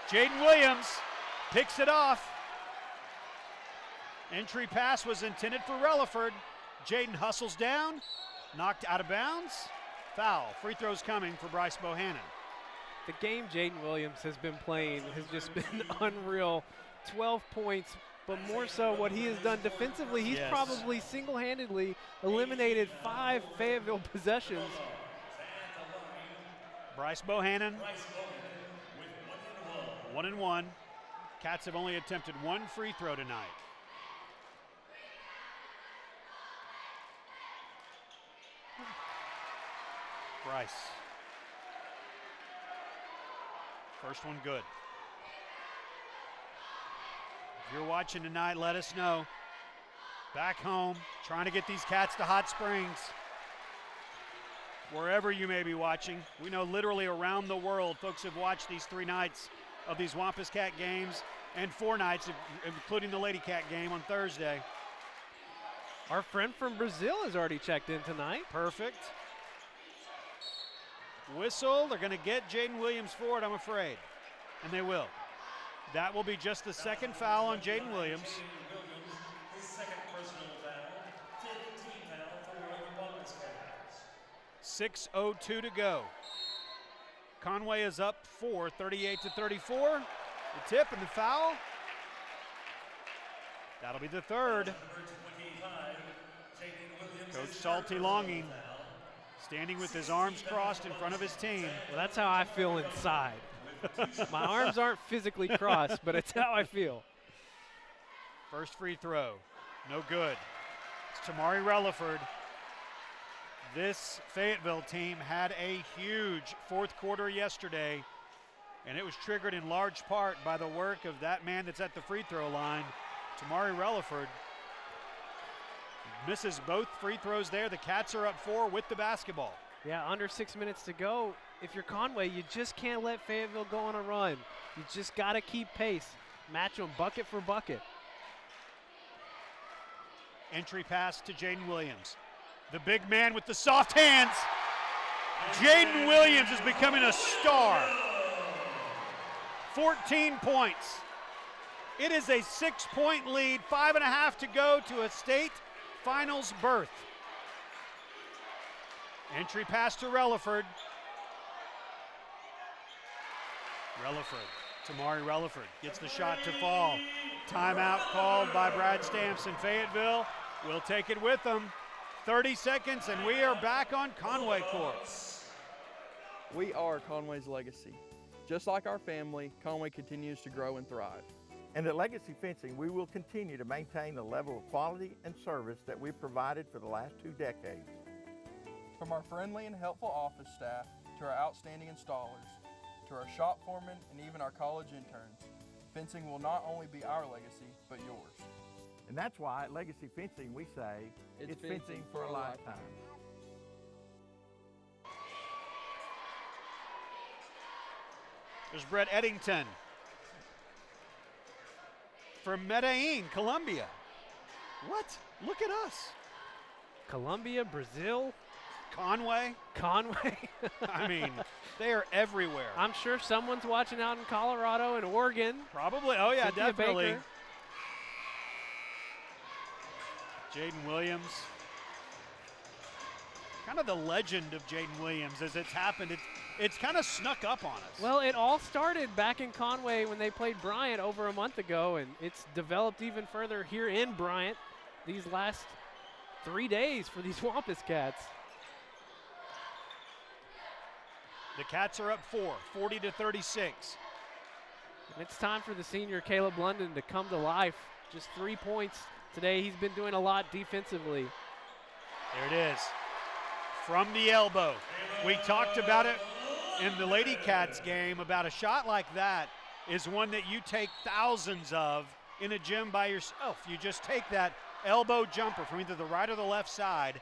Jaden Williams picks it off. Entry pass was intended for Relaford. Jaden hustles down, knocked out of bounds. Foul. Free throws coming for Bryce Bohannon. The game Jaden Williams has been playing has just been unreal. 12 points, but more so what he has done defensively. He's probably single-handedly eliminated 5 Fayetteville possessions. Bryce Bohannon, 1-1. Cats have only attempted 1 free throw tonight. Bryce. First one good. If you're watching tonight, let us know. Back home, trying to get these Cats to Hot Springs. Wherever you may be watching, we know literally around the world, folks have watched these 3 nights of these Wampus Cat games and 4 nights, including the Lady Cat game on Thursday. Our friend from Brazil has already checked in tonight. Perfect. Whistle, they're going to get Jaden Williams for it, I'm afraid. And they will. That will be just the 2nd foul on Jaden Williams. His second personal foul, 15 foul for the Wampus Cats. 6:02 to go. Conway is up 4, 38-34. The tip and the foul. That'll be the 3rd. Coach Salty Longing standing with his arms crossed in front of his team. Well, that's how I feel inside. My arms aren't physically crossed, but it's how I feel. First free throw, no good. It's Tamari Relaford. This Fayetteville team had a huge 4th quarter yesterday, and it was triggered in large part by the work of that man that's at the free throw line, Tamari Relaford. Misses both free throws there. The Cats are up 4 with the basketball. Yeah, under 6 minutes to go. If you're Conway, you just can't let Fayetteville go on a run. You just got to keep pace. Match them bucket for bucket. Entry pass to Jaden Williams. The big man with the soft hands. Jaden Williams is becoming a star. 14 points. It is a 6-point lead, 5.5 to go to a state finals berth. Entry pass to Relaford. Tamari Relaford gets the shot to fall. Timeout called by Brad Stamps, and Fayetteville will take it with them. 30 seconds, and we are back on Conway court. We are Conway's legacy. Just like our family, Conway continues to grow and thrive. And at Legacy Fencing, we will continue to maintain the level of quality and service that we've provided for the last 2 decades. From our friendly and helpful office staff, to our outstanding installers, to our shop foremen, and even our college interns, fencing will not only be our legacy, but yours. And that's why at Legacy Fencing we say, it's fencing for a lifetime. There's Brett Eddington from Medellin, Colombia. What? Look at us. Colombia, Brazil. Conway. I mean, they are everywhere. I'm sure someone's watching out in Colorado and Oregon. Probably. Oh, yeah, Cynthia definitely. Baker. Jaden Williams. Kind of the legend of Jaden Williams as it's happened. It's kind of snuck up on us. Well, it all started back in Conway when they played Bryant over a month ago, and it's developed even further here in Bryant these last 3 days for these Wampus Cats. The Cats are up 4, 40-36. And it's time for the senior Caleb London to come to life. Just 3 points today. He's been doing a lot defensively. There it is. From the elbow. We talked about it in the Lady Cats game about a shot like that is one that you take thousands of in a gym by yourself. You just take that elbow jumper from either the right or the left side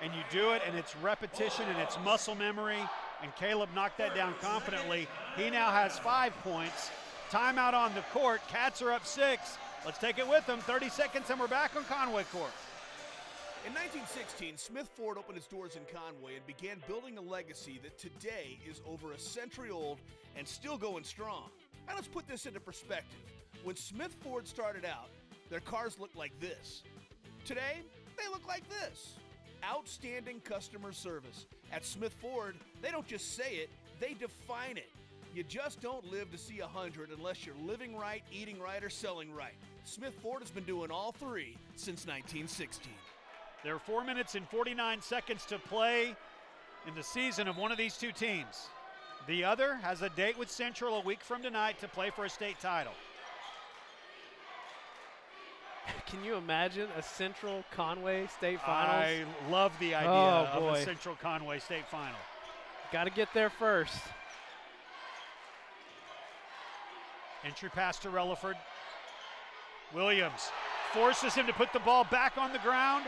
and you do it, and it's repetition and it's muscle memory, and Caleb knocked that down confidently. He now has 5 points. Timeout on the court. Cats are up 6. Let's take it with them. 30 seconds and we're back on Conway court. In 1916, Smith Ford opened its doors in Conway and began building a legacy that today is over a century old and still going strong. Now let's put this into perspective. When Smith Ford started out, their cars looked like this. Today, they look like this. Outstanding customer service. At Smith Ford, they don't just say it, they define it. You just don't live to see 100 unless you're living right, eating right, or selling right. Smith Ford has been doing all three since 1916. There are 4 minutes and 49 seconds to play in the season of one of these two teams. The other has a date with Central a week from tonight to play for a state title. Can you imagine a Central Conway state finals? I love the idea of a Central Conway state final. Got to get there first. Entry pass to Relaford. Williams forces him to put the ball back on the ground.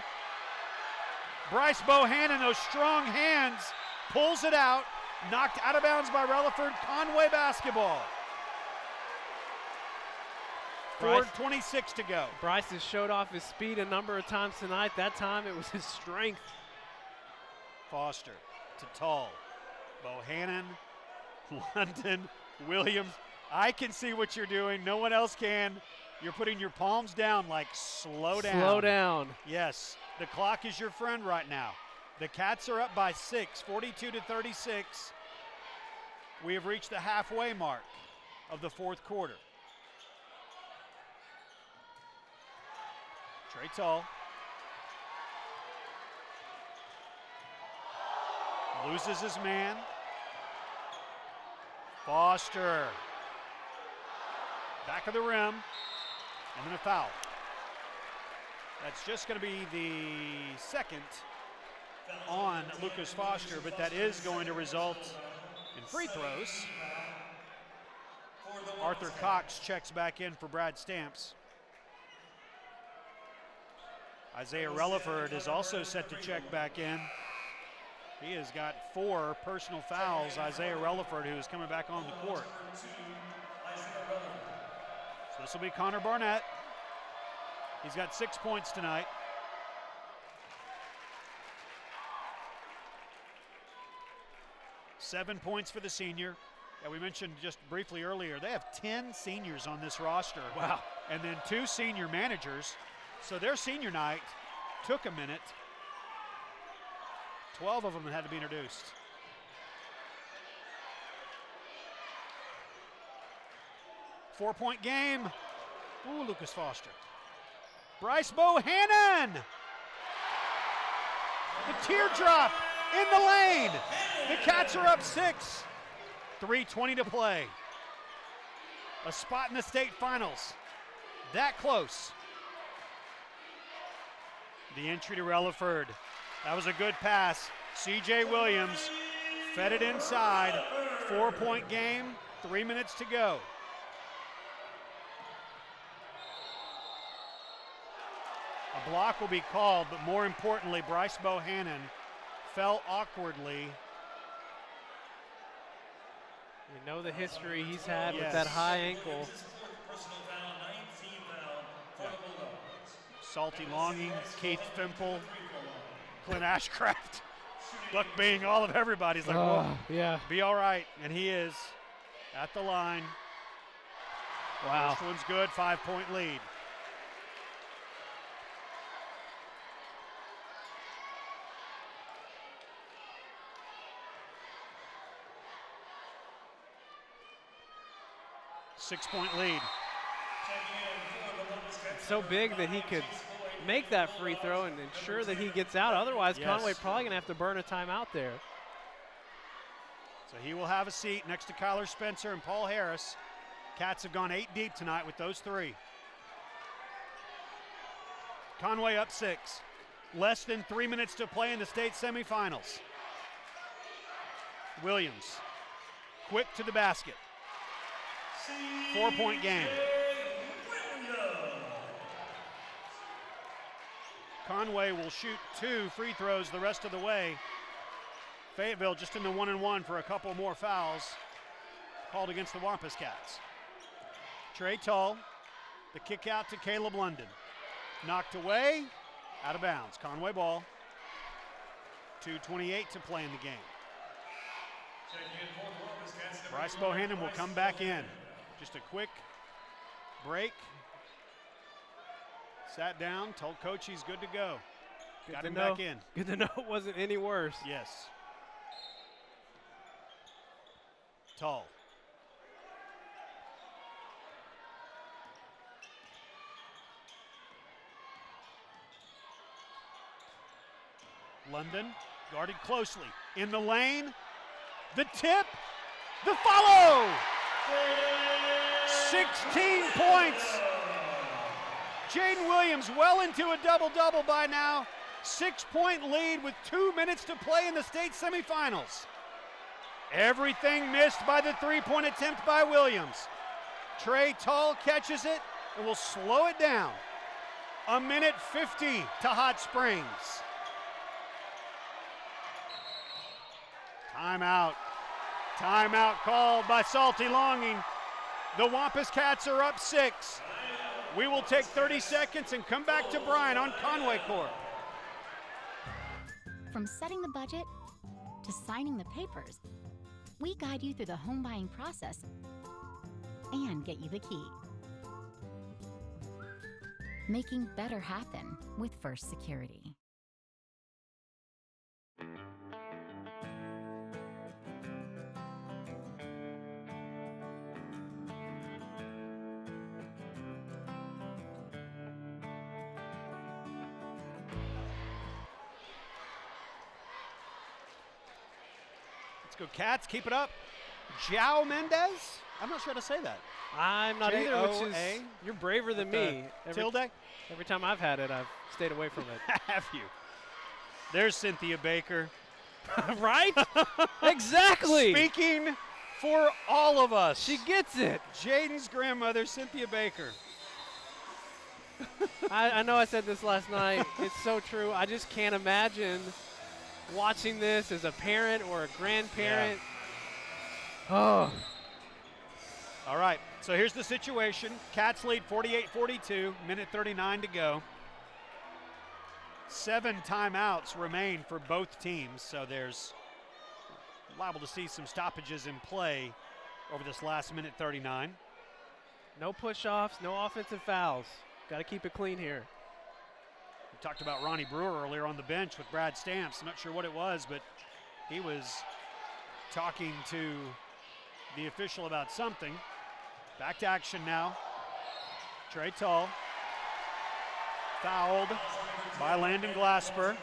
Bryce Bohannon, those strong hands, pulls it out. Knocked out of bounds by Relaford. Conway basketball. 4:26 to go. Bryce has showed off his speed a number of times tonight. That time it was his strength. Foster to Tall. Bohannon, London, Williams. I can see what you're doing. No one else can. You're putting your palms down like slow down. Slow down. Yes, the clock is your friend right now. The Cats are up by 6, 42-36. We have reached the halfway mark of the fourth quarter. Trey Tall. Loses his man. Foster. Back of the rim. And then a foul. That's just going to be the second on Lucas Foster, but that is going to result in free throws. Arthur Cox checks back in for Brad Stamps. Isaiah Relaford is also set to check back in. He has got 4 personal fouls. Isaiah Relaford, who is coming back on the court. So this will be Connor Barnett. He's got 6 points tonight. Seven points for the senior. Yeah, we mentioned just briefly earlier, they have 10 seniors on this roster. Wow. And then 2 senior managers. So their senior night took a minute. 12 of them had to be introduced. Four-point game. Ooh, Lucas Foster. Bryce Bohannon. The teardrop in the lane. The Cats are up 6. 3:20 to play. A spot in the state finals. That close. The entry to Relaford. That was a good pass. C.J. Williams fed it inside. 4-point game. 3 minutes to go. A block will be called, but more importantly, Bryce Bohannon fell awkwardly. You know the history he's had with that high ankle. Salty Longing, Keith Fimple, Clint Ashcraft, Buck Bing, all of everybody's like, whoa, yeah, be all right. And he is at the line. Wow. First one's good, 5-point lead. 6-point lead. It's so big that he could make that free throw and ensure that he gets out. Otherwise, Yes. Conway probably going to have to burn a timeout there. So he will have a seat next to Kyler Spencer and Paul Harris. Cats have gone 8 deep tonight with those 3. Conway up 6. Less than 3 minutes to play in the state semifinals. Williams, quick to the basket. 4-point game. Conway will shoot 2 free throws the rest of the way. Fayetteville just in the 1-and-1 for a couple more fouls called against the Wampus Cats. Trey Tull, the kick out to Caleb London. Knocked away, out of bounds. Conway ball. 2:28 to play in the game. Bryce Bohannon will come back in. Just a quick break. Sat down, told coach he's good to go. Got him back in. Good to know it wasn't any worse. Yes. Tull. London guarded closely. In the lane, the tip, the follow! 16 points. Jaden Williams well into a double-double by now. 6-point lead with 2 minutes to play in the state semifinals. Everything missed by the 3-point attempt by Williams. Trey Tull catches it and will slow it down. 1:50 to Hot Springs. Timeout. Timeout called by Salty Longing. The Wampus Cats are up 6. We will take 30 seconds and come back to Brian on Conway Court. From setting the budget to signing the papers, we guide you through the home buying process and get you the key. Making better happen with First Security. Let's go Cats, keep it up. João Mendez? I'm not sure how to say that. I'm not either, which is, J-O-A? you're braver than me. Tilde? Every time I've had it, I've stayed away from it. Have you? There's Cynthia Baker. Right? Exactly. Speaking for all of us. She gets it. Jaden's grandmother, Cynthia Baker. I know I said this last night. It's so true. I just can't imagine watching this as a parent or a grandparent. Yeah. Oh. All right, so here's the situation. Cats lead 48-42, minute 39 to go. 7 timeouts remain for both teams, so there's liable to see some stoppages in play over this last minute 39. No push-offs, no offensive fouls. Got to keep it clean here. We talked about Ronnie Brewer earlier on the bench with Brad Stamps. I'm not sure what it was, but he was talking to the official about something. Back to action now. Trey Tull. Fouled by Landon Glasper.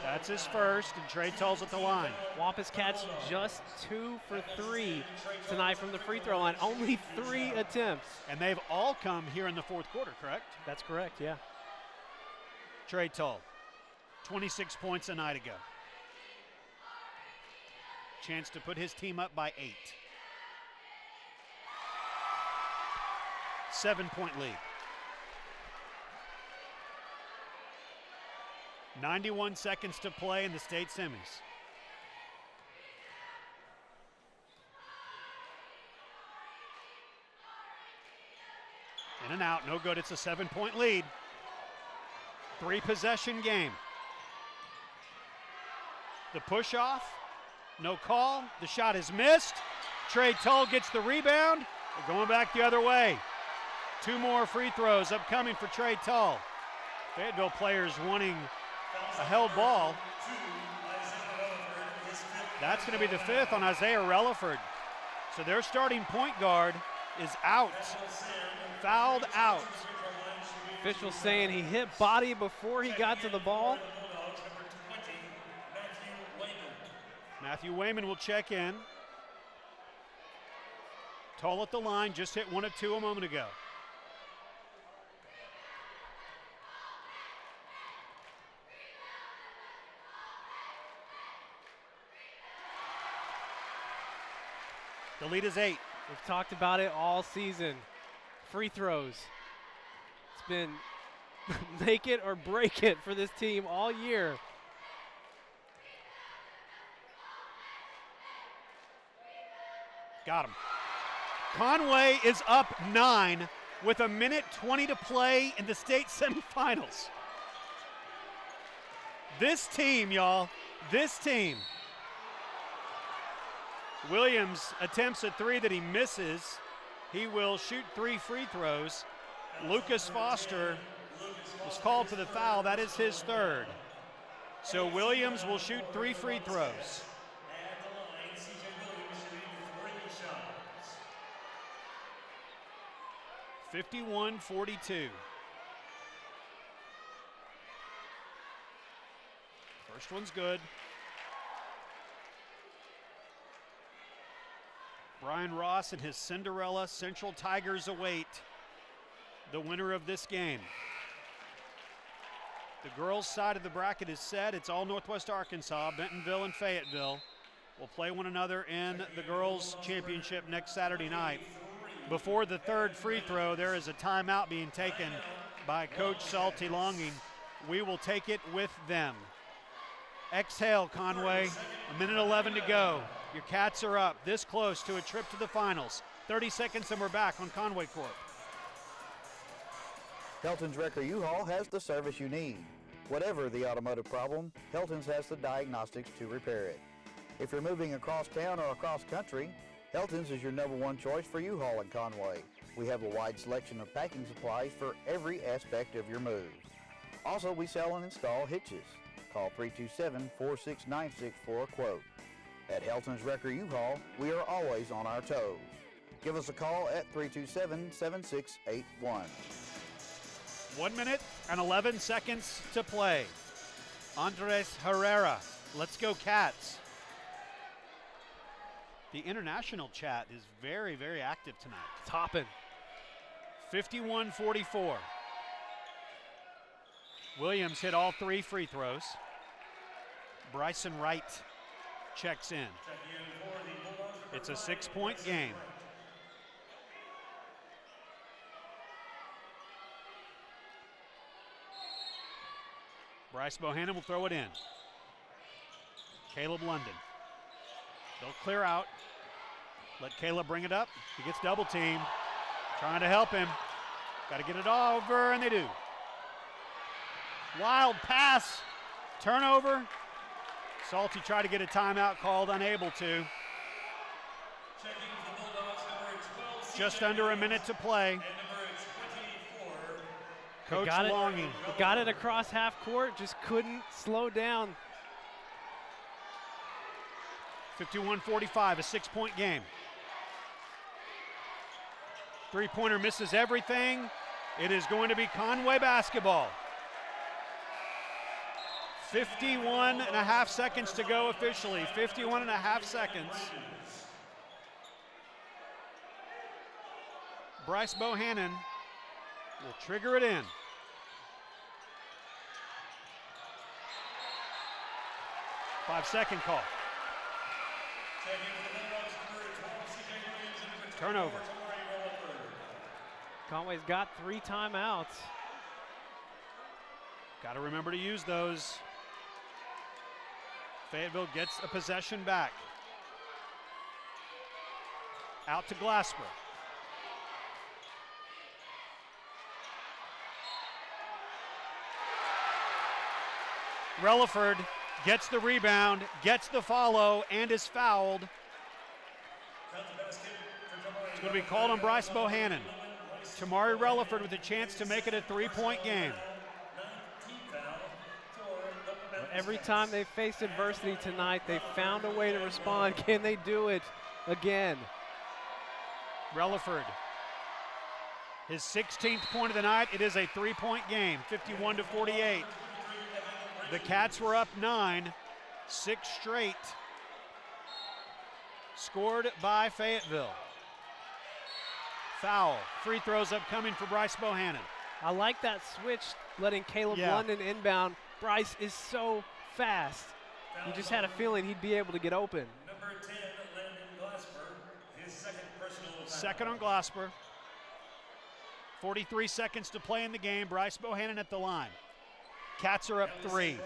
That's his first, and Trey Tull's at the line. Wampus Cats just 2 for 3 tonight from the free throw line. Only 3 attempts. And they've all come here in the fourth quarter, correct? That's correct, yeah. Trey Tull, 26 points a night ago. Chance to put his team up by 8. 7-point lead. 91 seconds to play in the state semis. In and out, no good. It's a 7-point lead. 3-possession game. The push off, no call. The shot is missed. Trey Tull gets the rebound. They're going back the other way. 2 more free throws upcoming for Trey Tull. Fayetteville players wanting a held ball. That's going to be the 5th on Isaiah Relaford. So their starting point guard is out. Fouled out. Official saying he hit body before he got to the ball. Matthew Wayman will check in. Tall at the line, just hit 1 of 2 a moment ago. The lead is 8. We've talked about it all season. Free throws. It's been make it or break it for this team all year. Got him. Conway is up 9 with 1:20 to play in the state semifinals. This team, y'all, this team. Williams attempts a 3 that he misses. He will shoot 3 free throws. Lucas Foster was called for the foul. That is his 3rd. So Williams will shoot 3 free throws. 51-42. First one's good. Brian Ross and his Cinderella Central Tigers await the winner of this game. The girls' side of the bracket is set. It's all Northwest Arkansas. Bentonville and Fayetteville will play one another in the girls' championship next Saturday night. Before the 3rd free throw, there is a timeout being taken by Coach Salty Longing. We will take it with them. Exhale, Conway. 1:11 to go. Your Cats are up this close to a trip to the finals. 30 seconds and we're back on Conway Court. Helton's Wrecker U-Haul has the service you need. Whatever the automotive problem, Helton's has the diagnostics to repair it. If you're moving across town or across country, Helton's is your #1 choice for U-Haul in Conway. We have a wide selection of packing supplies for every aspect of your move. Also, we sell and install hitches. Call 327-4696 for a quote. At Helton's Wrecker U-Haul, we are always on our toes. Give us a call at 327-7681. 1:11 to play. Andres Herrera, let's go Cats. The international chat is very, very active tonight. It's hopping. 51-44. Williams hit all 3 free throws. Bryson Wright checks in. It's a 6-point game. Bryce Bohannon will throw it in. Caleb London. They'll clear out. Let Caleb bring it up. He gets double teamed. Trying to help him. Got to get it over, and they do. Wild pass. Turnover. Salty tried to get a timeout called, unable to. Just under a minute to play. Coach Longing. Got it across half court, just couldn't slow down. 51-45, a 6-point game. Three-pointer misses everything. It is going to be Conway basketball. 51.5 seconds to go officially. 51.5 seconds. Bryce Bohannon will trigger it in. Five-second call. Turnover. Conway's got 3 timeouts. Got to remember to use those. Fayetteville gets a possession back. Out to Glasper. Relaford gets the rebound, gets the follow, and is fouled. It's going to be called on Bryce Bohannon. Tamari Relaford with a chance to make it a 3-point game. Every time they faced adversity tonight, they found a way to respond. Can they do it again? Relaford His 16th point of the night. It is a 3-point game, 51-48. The Cats were up 9, 6 straight. Scored by Fayetteville. Foul. Free throws upcoming for Bryce Bohannon. I like that switch, letting Caleb London inbound. Bryce is so fast. You just had a feeling he'd be able to get open. Number 10, Landon Glasper, his second personal foul. Second on Glasper. 43 seconds to play in the game. Bryce Bohannon at the line. Cats are up 3. Bryce Bohannon to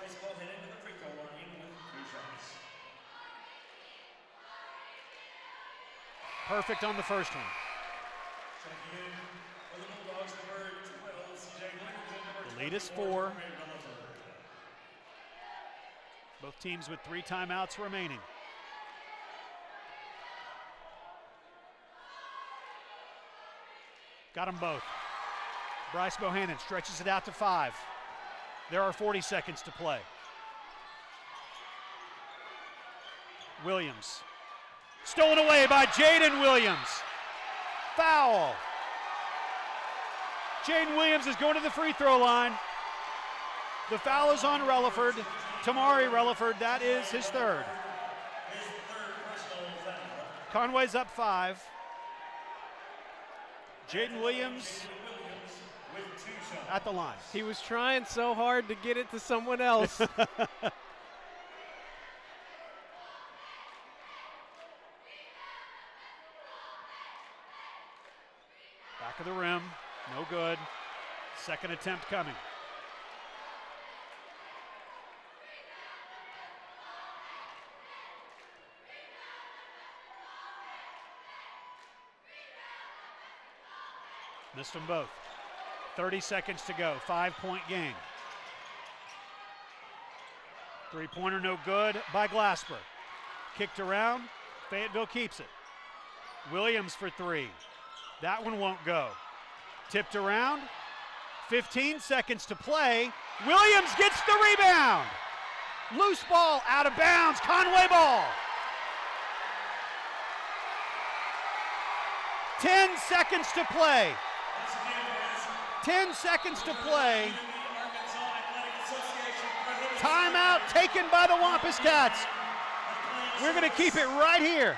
the free throw line with 2 shots. Perfect on the first one. Checking in for the Bulldogs, number 12, CJ Williams, and number The lead is 24, 4. Conway. Both teams with 3 timeouts remaining. Got them both. Bryce Bohannon stretches it out to 5. There are 40 seconds to play. Williams. Stolen away by Jaden Williams. Foul. Jaden Williams is going to the free throw line. The foul is on Relaford. Tamari Relaford, that is his third. Conway's up 5. Jaden Williams at the line. He was trying so hard to get it to someone else. Back of the rim, no good. Second attempt coming. Missed them both. 30 seconds to go, 5-point game. 3-pointer no good by Glasper. Kicked around, Fayetteville keeps it. Williams for 3. That one won't go. Tipped around, 15 seconds to play. Williams gets the rebound. Loose ball out of bounds, Conway ball. 10 seconds to play. 10 seconds to play. Timeout taken by the Wampus Cats. We're going to keep it right here.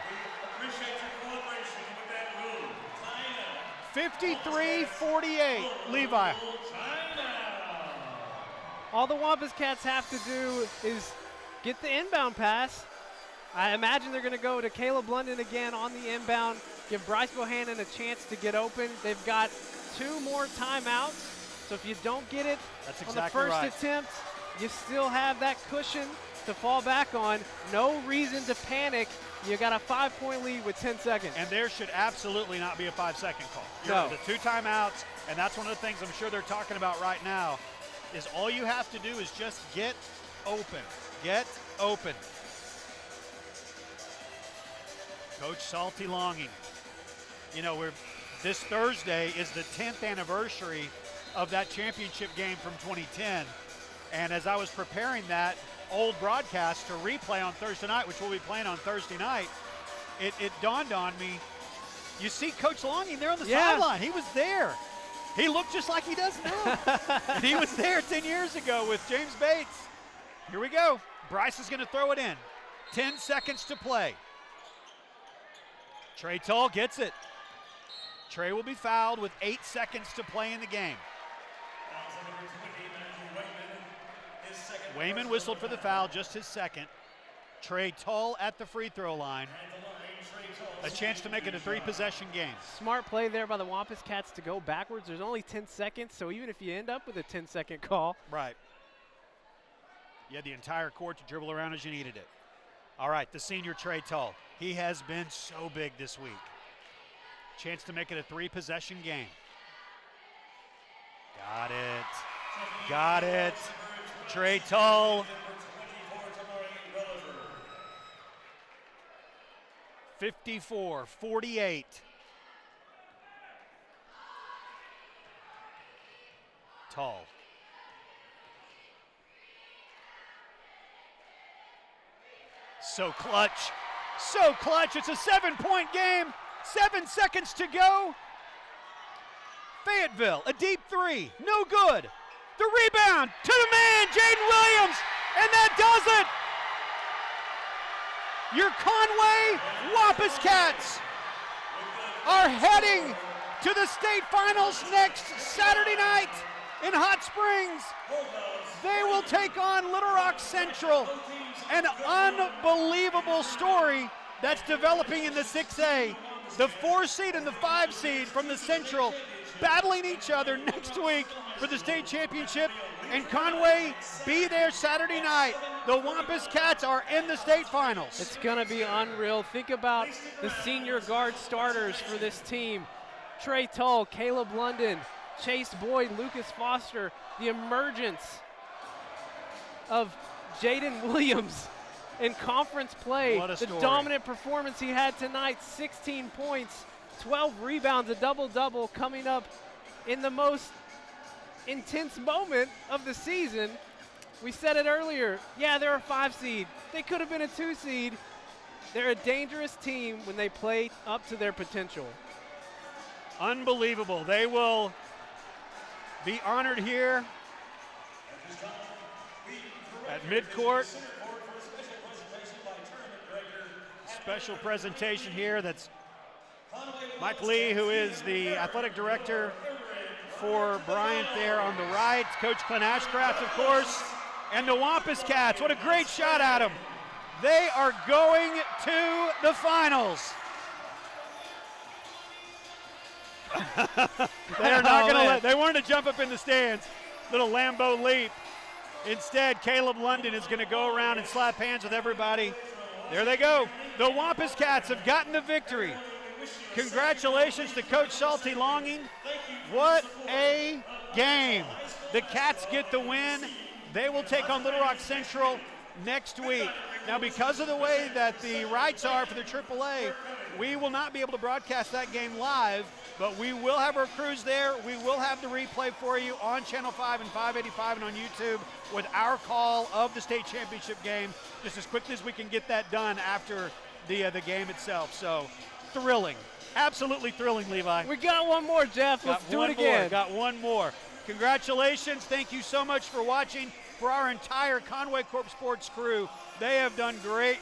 53-48, Levi. All the Wampus Cats have to do is get the inbound pass. I imagine they're going to go to Caleb London again on the inbound, give Bryce Bohannon a chance to get open. They've got 2 more timeouts, so if you don't get it on the first attempt, you still have that cushion to fall back on. No reason to panic. You got a 5-point lead with 10 seconds. And there should absolutely not be a 5-second call. No. The 2 timeouts, and that's one of the things I'm sure they're talking about right now, is all you have to do is just get open. Get open. Coach Salty Longing. You know, this Thursday is the 10th anniversary of that championship game from 2010. And as I was preparing that old broadcast to replay on Thursday night, which we'll be playing on Thursday night, it dawned on me, you see Coach Longing there on the sideline. He was there. He looked just like he does now. And he was there 10 years ago with James Bates. Here we go. Bryce is going to throw it in. 10 seconds to play. Trey Tull gets it. Trey will be fouled with 8 seconds to play in the game. Wayman whistled for the foul, just his second. Trey Tull at the free throw line. A chance to make it a 3-possession game. Smart play there by the Wampus Cats to go backwards. There's only 10 seconds, so even if you end up with a 10-second call. Right. You had the entire court to dribble around as you needed it. All right, the senior Trey Tull. He has been so big this week. Chance to make it a 3-possession game. Got it. Got it. Trey Tull. 54-48. Tull. So clutch. So clutch. It's a 7-point game. 7 seconds to go. Fayetteville, a deep three, no good. The rebound to the man, Jaden Williams, and that does it. Your Conway Wampus Cats are heading to the state finals next Saturday night in Hot Springs. They will take on Little Rock Central, an unbelievable story that's developing in the 6A. The 4 seed and the 5 seed from the Central battling each other next week for the state championship, and Conway be there Saturday night. The Wampus Cats are in the state finals. It's going to be unreal. Think about the senior guard starters for this team. Trey Tull, Caleb London, Chase Boyd, Lucas Foster, the emergence of Jaden Williams in conference play. What a story. The dominant performance he had tonight, 16 points, 12 rebounds, a double-double coming up in the most intense moment of the season. We said it earlier. Yeah, they're a 5 seed. They could have been a 2 seed. They're a dangerous team when they play up to their potential. Unbelievable. They will be honored here at midcourt. Special presentation here. That's Mike Lee, who is the athletic director for Bryant there on the right. Coach Clint Ashcraft, of course, and the Wampus Cats. What a great shot at them. They are going to the finals. They are not going to let, they wanted to jump up in the stands. Little Lambeau leap. Instead, Caleb London is going to go around and slap hands with everybody. There they go. The Wampus Cats have gotten the victory. Congratulations to Coach Salty Longing. What a game. The Cats get the win. They will take on Little Rock Central next week. Now, because of the way that the rights are for the AAA, we will not be able to broadcast that game live, but we will have our crews there. We will have the replay for you on Channel 5 and 585 and on YouTube with our call of the state championship game just as quickly as we can get that done after the game itself. So, thrilling. Absolutely thrilling, Levi. We got one more, Jeff. Let's do it again. Got one more. Congratulations. Thank you so much for watching. For our entire Conway Corp Sports crew, they have done great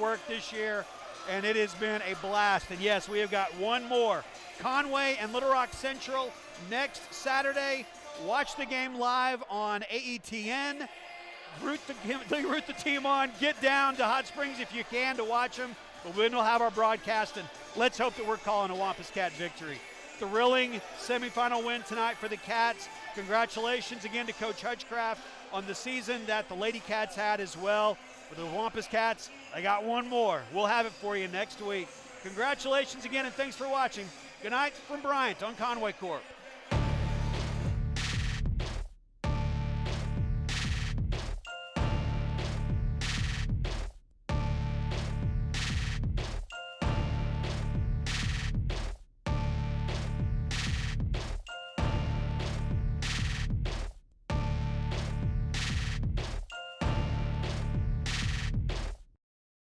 work this year, and it has been a blast. And yes, we have got one more. Conway and Little Rock Central next Saturday. Watch the game live on AETN. Root the team on. Get down to Hot Springs if you can to watch them. But then we'll have our broadcast, and let's hope that we're calling a Wampus Cat victory. Thrilling semifinal win tonight for the Cats. Congratulations again to Coach Hutchcraft on the season that the Lady Cats had as well. For the Wampus Cats, I got one more. We'll have it for you next week. Congratulations again, and thanks for watching. Good night from Bryant on Conway Corp.